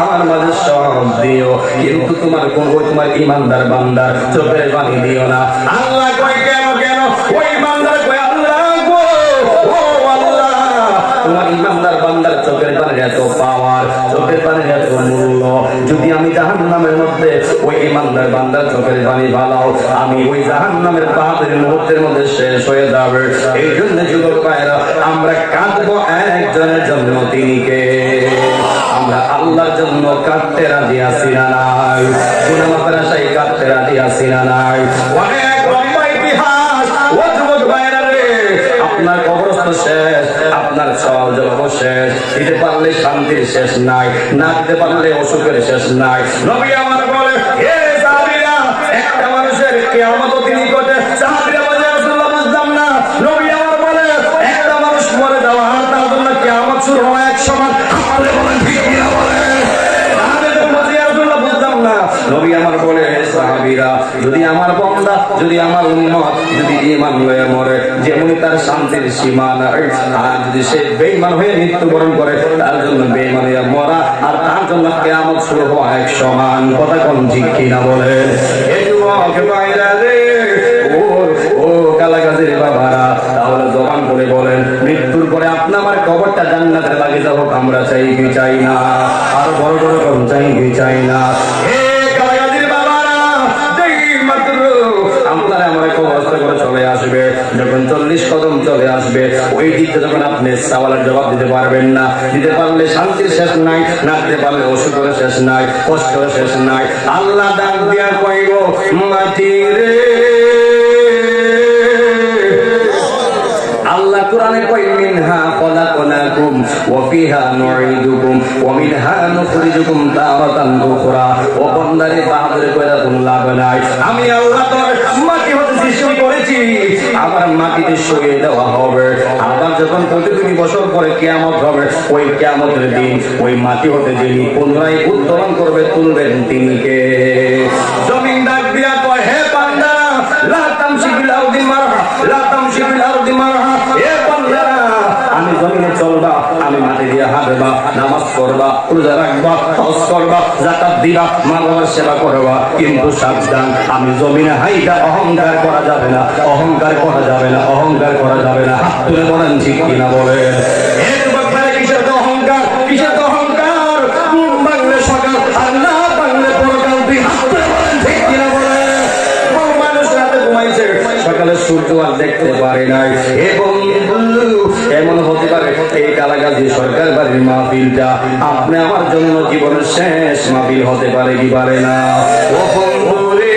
আমার মাঝে সব দিও, কিন্তু তোমার ইমানদার বান্দার চোখের পানি দিও না। আল্লাহ কয় কেন কেন? ওই বান্দার কয় আল্লাহ গো, ও আল্লাহ তোমার ইমানদার বান্দার চোখের পানির এত পাওয়ার, চোখের পানির এত মূল্য, যদি আমি জাহান্নামের মধ্যে ওই ইমানদার বান্দার চোখের পানি ফালাও, আমি ওই জাহান্নামের বাহাদুরি মুহূর্তের মধ্যে শেষ হয়ে যাবে। এই জন্য যুবক ভাইরা আমরা কাঁদবো একজনের জন্য, তিনি কে? আমরা আল্লাহর জন্য কাঁদতে রাজি আছি না নাই? গুনাহ মাফের আশায় কাঁদতে রাজি আছি না নাই? অনেক লম্বা ইতিহাস ও যুবক ভাইরা রে, আপনার কবরস্থ শেষ, আপনার সওয়াল জবাব শেষ, দিতে পারলে শান্তির শেষ নাই, না দিতে পারলে অসুখের শেষ নাই। নবী আমার বলে হে সাহাবীরা, একটা মানুষের কিয়ামত তিনি করতে, সাহাবীরা বলে রাসূলুল্লাহ বুঝলাম না। নবী আমার বলে একটা মানুষ মরে যাওয়া আর তার জন্য কিয়ামত শুরু হওয়া এক সমান। আপনি বলেন ঠিক কি না? বলেন নবী আমার বলে সাহাবীরা, যদি আমার বান্দা, যদি আমার উম্মত যদি ঈমান লয়ে মরে, যেমনি তার শান্তির সীমা নাই, আর যদি সে বেঈমান হয়ে মৃত্যুবরণ করে, তার জন্য বেঈমান হয়ে মরা আর তার জন্য কিয়ামত শুরু হওয়া এক সমান। কথা কোন ঠিক কি না? বলেন এই যুবক ভাইরা রে, ও কালাগাজীর বাবারা, তাহলে জবান করে বলেন মৃত্যুর পরে আপনি আমার কবরটা জান্নাতে লাগিয়ে যাবো, আমরা চাই কি চাই না? আর বড় বড় কোন চাই কি চাই না? চলে আসবে যখন 40 কদম চলে আসবে, ওই দিকটা যখন আপনি সওয়ালের জবাব দিতে পারবেন না, দিতে পারলে শান্তির শেষ নাই, না দিতে পারলে অসুখের শেষ নাই, কষ্টের শেষ নাই। আল্লাহ ডাক দিয়া কইব মাটি রে, আল্লাহ কোরআনে কয় মিনহা খলাকনাকুম ওয়া ফিহা নুঈদুকুম ওয়া মিনহা নুখরিজুকুম তারাতান উখরা। ও বান্দারে বাহাদুরি কইরা কোন লাভ নাই, আমি আল্লাহ তোর মাটি হতে সৃষ্টি করেছি, আবার মাটিতে শুইয়ে দেওয়া হবে, আবার যখন প্রতিদিন বছর পরে কিয়ামত হবে, ওই কিয়ামতের দিন ওই মাটি হতে যিনি পুনরায় উত্তোলন করবে, তুলবেন তিনি কে? জমিন ডাক দিয়া কয় হে বান্দা, লা তামশি বিল আরদি মারহা, লা তামশি বিল আরদি মারহা। এ বান্দা, আমি জমিনে চলবা, আমি মাটি দিয়ে হাঁটবা, নামাজ পড়বা, রোজা রাখবা, হজ করবা, যাকাত দিবা, মা বাবার সেবা করবা, কিন্তু সাবধান, আমি জমিনে হাইটা অহংকার করা যাবে না, অহংকার করা যাবে না, অহংকার করা যাবে না। হাত তুলে বলেন ঠিক কিনা? বলে কিসের তো অহংকার, কিসের তো অহংকার? বাংলে সকাল আর না বাংলে পরকাল, তুই হাত তুলে বলেন ঠিক কিনা? বলে মানুষ রাতে ঘুমাইছে, সকালে সূর্য আর দেখতে পারে নাই। এবং এমন হতে পারে এই কালাগাজী সরকার বাড়ির মাহফিলটা আপনি আমার জন্য জীবনের শেষ মাহফিল হতে পারে কি পারে না? ও বন্ধুরে,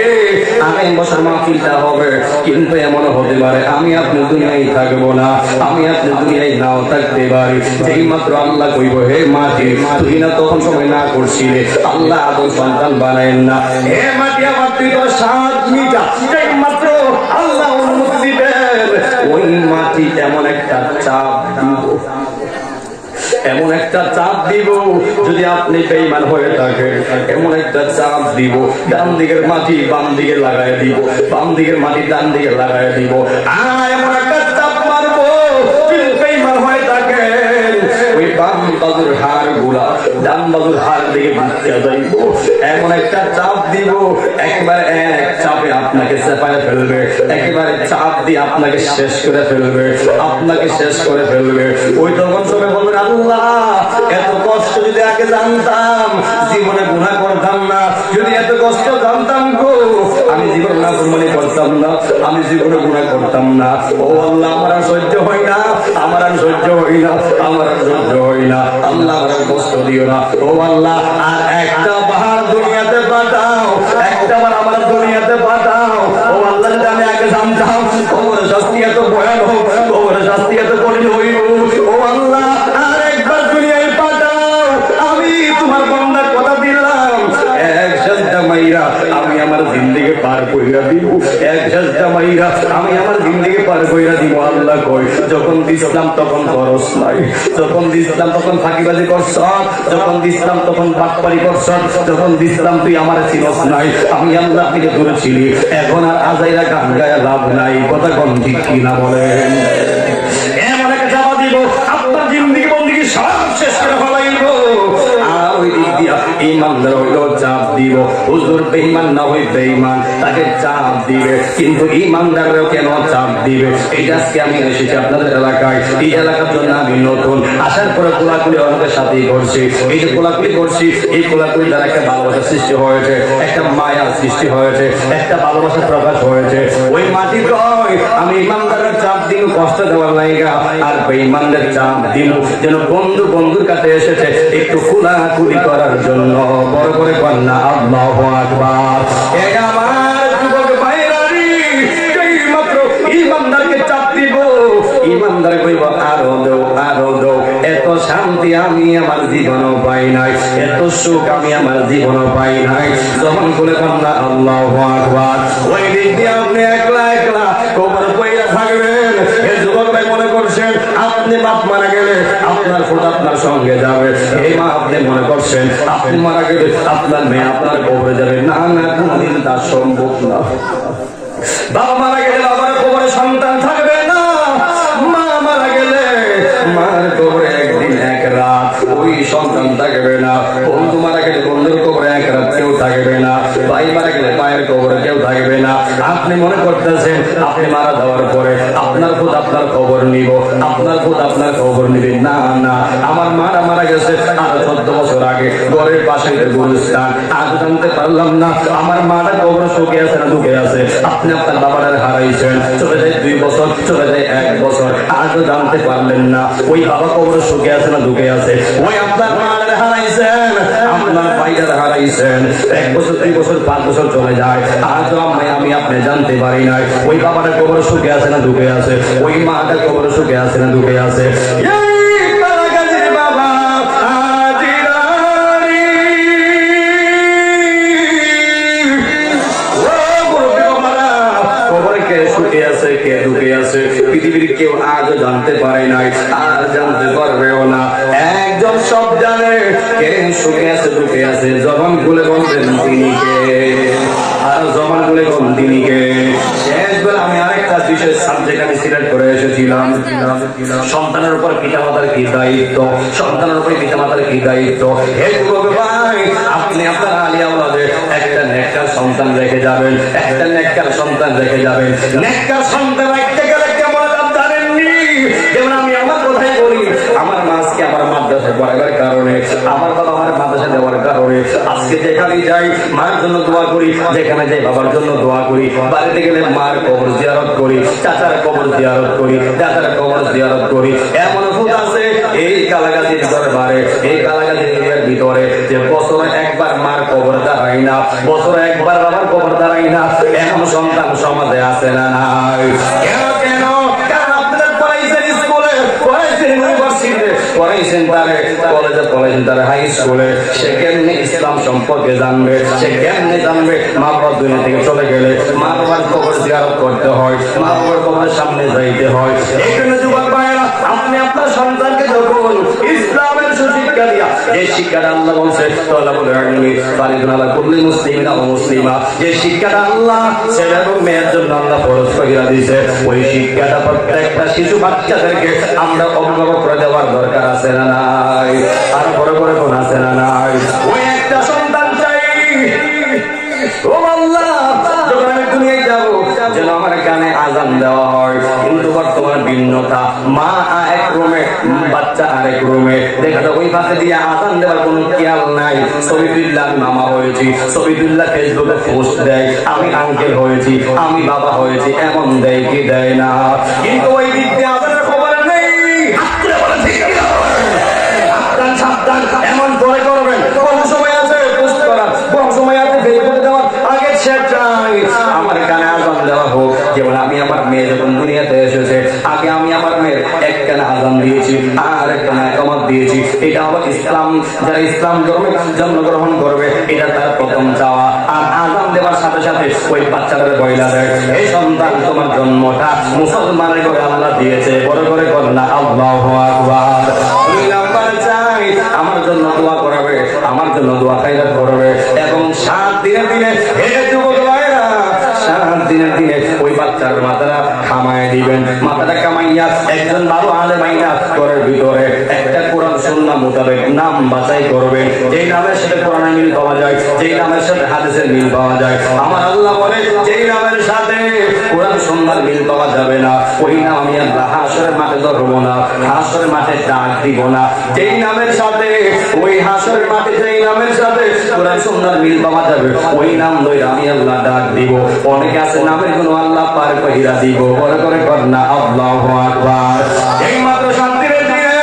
আগামী বছর মাহফিলটা হবে, কিন্তু এমন হতে পারে আমি আপনি দুনিয়ায় থাকবো না, আমি আপনি দুনিয়ায় নাও থাকতে পারি। যেই মাত্র আল্লাহ কইব হে মাটি, তুই না তখন সময় না করছিলে, আল্লাহ আদম সন্তান বানায়েন না, হে মাটি আমার তুই তো সাত মিটা, যেই মাত্র আল্লাহ অনুমতি দিবেন, ওই মাটি এমন একটা চাপ দিব, এমন একটা চাপ দিব, যদি আপনি বেঈমান হয়ে থাকেন, এমন একটা চাপ দিব, ডান দিকের মাটি বাম দিকে লাগাই দিব, বাম দিকের মাটি ডান দিকে লাগাই দিব, এমন একটা চাপ মারবো, যদি বেঈমান হয়ে থাকেন, ওই বাম বাজুর হাড় গুলা ডান বাজুর হাড় দিকে বুঝতে যাইব, এমন একটা চাপ দিব, একবার এক চাপে আপনাকে চেপায় ফেলবে, একেবারে চাপ দিয়ে আপনাকে শেষ করে ফেলবে, আপনাকে শেষ করে ফেলবে। ওই তখন সবাই বলবেন আল্লাহ, এত কষ্ট যদি আগে জানতাম জীবনে গুনাহ করতাম না, যদি এত কষ্ট জানতাম গো আমি জীবনে নাফরমানি করতাম না, আমি জীবনে গুনাহ করতাম না। ও আল্লাহ, আমার আর সহ্য হয় না, আমার আর সহ্য হয় না, আমার আর সহ্য হয় না, আল্লাহ আমার কষ্ট দিও না। ও আল্লাহ, আর একটা বার দুনিয়াতে পাঠাও, একটা বার আমার দুনিয়াতে পাঠাও, সেজদা মাইরা আমি আমার জিন্দেগি পার কইরা দিব। আল্লাহ কই যখন দিছিলাম তখন খরচ নাই, যখন দিছিলাম তখন ফাঁকিবাজি করছ, যখন দিছিলাম তখন বাটপারি করছ, যখন দিছিলাম তুই আমার চিনস নাই। আমি আল্লাহ থেকে দূরে ছিলি, এখন আর আজাইরা গান গায়ে লাভ নাই। কথা কোন ঠিক কিনা বলেন? এমন একটা জবাব দিব আপনার জিন্দেগি বন্দেগি সব শেষ করে ফেলাইব। আর ওই দিক দিয়া ইমানদার হইল চাপ দিব, হুজুর বেঈমান না হই বেঈমান তাকে চাপ দিবে, কিন্তু ইমানদারও কেন চাপ দিবে? এটা আজকে আমি এসেছি আপনাদের এলাকায়, এই এলাকার জন্য আমি নতুন, আসার পরে কোলাকুলি অনেকের সাথেই করছি। এই যে কোলাকুলি করছি, এই কোলাকুলি দ্বারা একটা ভালোবাসার সৃষ্টি হয়েছে, একটা মায়ার সৃষ্টি হয়েছে, একটা ভালোবাসার প্রকাশ হয়েছে। ওই মাটি কয় আমি ইমানদারের চাপ দিব কষ্ট দেওয়ার লাইগা, আর বেঈমানদের চাপ দিব যেন বন্ধু বন্ধুর কাছে এসেছে একটু কোলাকুলি করার জন্য। বড় করে কন্যা আল্লাহু আকবার। এটা আমার যুবক ভাইরানি, এই মাত্র ইমানদারকে চাপ দিব, ইমানদার কইব আরো দাও আরো দাও। এত শান্তি আমি আমার জীবনও পাই নাই, এত সুখ আমি আমার জীবনও পাই নাই। যখন বলে কন্যা আল্লাহু আকবার, ওই দিক দিয়ে আপনি একলা একলা কবর কইরা থাকবেন। এই যুবক ভাই মনে করছেন আপনি বাপ মারা গেলে আপনার ফুট আপনার সঙ্গে যাবে, এই মা আপনি মনে করছেন আপনি মারা গেলে আপনার মেয়ে আপনার কবরে যাবে। না না, কোনদিন তা সম্ভব না। বাবা মারা গেলে বাবার কবরে সন্তান থাকবে না, মা মারা গেলে মার কবরে একদিন এক রাত ওই সন্তান থাকবে না, বন্ধু মারা গেলে বন্ধুর কবরে এক রাত কেউ থাকবে না, ভাই মারা গেলে ভাইয়ের কবরে কেউ থাকবে না। আপনি মনে করতেছেন আপনি মারা যাওয়ার পরে আপনার খুদ আপনার খবর নিব, আপনার খুদ আপনার খবর নিবে। না না, আমার মারা মারা গেছে আরো 14 বছর আগে, ঘরের পাশে গুরুস্থান। আজ জানতে পারলাম না আমার মারা কবর সুখে আছে না দুঃখে আছে। আপনি আপনার বাবার হারাইছেন, চলে যায় 2 বছর, চলে যায় 1 বছর, আজও জানতে পারলেন না ওই বাবা কবর সুখে আছে না দুঃখে আছে। ওই আপনার মারা হারাইছেন, আপনার ভাইরা হারাইছেন, 1 বছর 2 বছর 5 বছর চলে যায়, আজও আমি আপনি জানতে পারি নাই ওই বাবার কবর সুখে আছে না দুঃখে আছে, ওই মাটা কবর সুখে আছে না দুঃখে আছে। পৃথিবীর কেউ আজও জানতে পারে নাই, আর জানতে পারবেও না। একজন সব জানে, কে সুখে আছে দুঃখে আছে। জবান খুলে বলতেন তিনি কে, আর জবান খুলে বলতেন তিনি কে। শেষবেলা আমি আরেকটা বিশেষ সাবজেক্ট আমি সিলেক্ট করে এসেছিলাম, সন্তানের উপর পিতামাতার কি দায়িত্ব, সন্তানের উপর পিতামাতার কি দায়িত্ব। হে যুবক ভাই, আপনি আপনার আলিয়া ওলাদে একটা নেককার সন্তান রেখে যাবেন, একটা নেককার সন্তান রেখে যাবেন। নেককার সন্তান রাখতে গেলে কেমন দাম জানেননি? যেমন আমি আমার কথাই বলি, আমার মাকে আমার মাদ্রাসায় পড়াবার কারণে, আমার বাবা আমার মাদ্রাসা দেওয়ার কারণে আজকে যেখানে যাই মার জন্য দোয়া করি, যেখানে যাই বাবার জন্য দোয়া করি, বাড়িতে গেলে মার কবর জিয়ারত করি, চাচার কবর জিয়ারত করি, দাদার কবর জিয়ারত করি। এমন ভূত আছে এই কালাগাছির দরবারে, এই কালাগাছির এরিয়ার ভিতরে যে বছরে একবার মার কবর দাঁড়াই না, বছরে একবার বাবার কবর দাঁড়াই না। এমন সন্তান সমাজে আছে না নাই? কেন কেন? কারণ আপনাদের পড়াইছেন স্কুলে, পড়াইছেন ইউনিভার্সিটিতে, পড়াইছেন তারে কলেজে, পড়াইছেন তারে হাই স্কুলে। সে কেমনে ইসলাম সম্পর্কে জানবে? সে কেমনে জানবে মা বাবার দুনিয়া থেকে চলে গেলে মা বাবার কবর জিয়ারত করতে হয়, মা বাবার কবরের সামনে যাইতে হয়। এই জন্য যুবক ভাইরা, আপনি আপনার সন্তানকে যখন ইসলামের সুশিক্ষা দিয়া, যে শিক্ষাটা আল্লাহ বলছে তালাবুল ইলমি ফারিদুন আলা কুল্লি মুসলিমিন ওয়া মুসলিমা, যে শিক্ষাটা আল্লাহ ছেলে এবং মেয়ের জন্য আল্লাহ ফরজ করে দিয়েছে, ওই শিক্ষাটা প্রত্যেকটা শিশু বাচ্চাদেরকে আমরা অভিভাবক করে দেওয়ার দরকার আছে না নাই? আর বড় বড় কোন আছে না নাই? ওই একটা সন্তান চাই, ও আল্লাহ যখন আমি দুনিয়ায় যাব যেন আমার কানে আজান দেওয়া হয়। কিন্তু বর্তমান ভিন্নতা, মা এক রুমে, বাচ্চা আরেক রুমে, দেখা যায় ওই পাশে দিয়ে আজান দেওয়ার কোনো খেয়াল নাই। সবিদুল্লাহ মামা হয়েছি, সবিদুল্লাহ ফেসবুকে পোস্ট দেয় আমি আঙ্কেল হয়েছি, আমি বাবা হয়েছি, এমন দেয় কি দেয় না? কিন্তু ওই দিক দিয়ে আজানের খবর নেই। সাবধান সাবধান, এমন পরে করবেন, কোন সময় আছে পোস্ট করার, কোন সময় আছে ফেসবুকে দেওয়ার, আগে সেটাই আমার কানে আজান দেওয়া হোক। যেমন আমি আমার মেয়ে যখন দুনিয়াতে এসেছে, আগে আমি আমার মেয়ের একখানা আযান দিয়েছি আর একখানা ইকামত দিয়েছি। এটা হলো ইসলাম। যারা ইসলাম ধর্মে জন্মগ্রহণ করবে এটা তার প্রথম চাওয়া। আর আযান দেওয়ার সাথে সাথে ওই বাচ্চাদের বইলা দেয়, এই সন্তান তোমার জন্মটা মুসলমানের ঘরে আল্লাহ দিয়েছে, বড় করে কন্যা আল্লাহু আকবার। দুই নাম্বার চাই আমার জন্য দোয়া করবে, আমার জন্য দোয়া খায়রাত করবে, এবং 7 দিনে দিনে এই যুবক ভাইরা 7 দিনে দিনে ওই বাচ্চার মাথাটা খামায় দিবেন। মাথাটা কামাইয়া একজন ভালো আলেম আইনা ঘরের ভিতরে একটা কোরআন সুন্নাহ মোতাবেক নাম বাছাই করবেন, যেই নামের সাথে কোরআনের মিল পাওয়া যায়, যেই নামের সাথে হাদিসের মিল পাওয়া যায়। আমার আল্লাহ বলে যেই নামের সাথে কোরআন সুন্নাহর মিল পাওয়া যাবে না, ওই নাম আমি আল্লাহ হাসরের মাঠে ধরবো না, হাসরের মাঠে ডাক দিব না। যেই নামের সাথে ওই হাসরের মাঠে যেই নামের সাথে কোরআন সুন্নাহর মিল পাওয়া যাবে, ওই নাম লইরা আমি আল্লাহ ডাক দিব। অনেকে আছে নামের গুণ আল্লাহ পার কইরা দিব, বড় করে কন্যা আল্লাহু আকবার। এই মাত্র 7 দিনের দিনে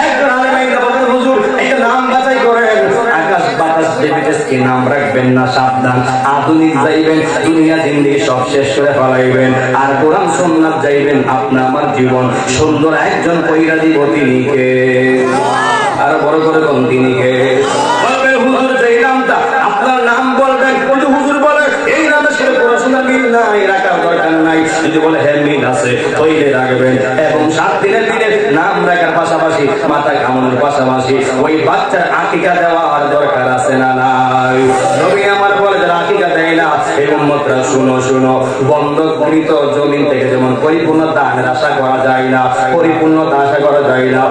একজন আলেম আইনা বলেন, হুজুর একটা নাম বাছাই করেন। আকাশ বাতাস দেবিতেসকে নাম রাখবেন না, সাবধান। আধুনিক যাইবেন, দুনিয়া জিন্দেগি সব শেষ করে ফেলাইবেন, আর কোরআন সুন্নাত যাইবেন। আপনার আমার জীবন সুন্দর একজন কইরা দিব, তিনি কে? আর বড় করে কোন তিনি কে? বলবেন হুজুর যেই নামটা আপনার নাম বলবেন, কিন্তু হুজুর বলে এই নামের সাথে পড়াশোনা মিল নাই, রাখার দরকার নাই। যদি বলে হ্যাঁ মিল আছে, তৈলে রাখবেন। এবং 7 দিনের দিনে নাম রাখার পাশাপাশি মাথা কামানোর পাশাপাশি ওই বাচ্চার আকিকা দেওয়ার দরকার আছে না নাই? নবী আমার বলে যারা আকিকা দেয় না, এই উম্মতরা শুনো শুনো, বন্ধকৃত জমিন থেকে যেমন পরিপূর্ণ দানের আশা করা যায় না, পরিপূর্ণ আশা করা যায় না,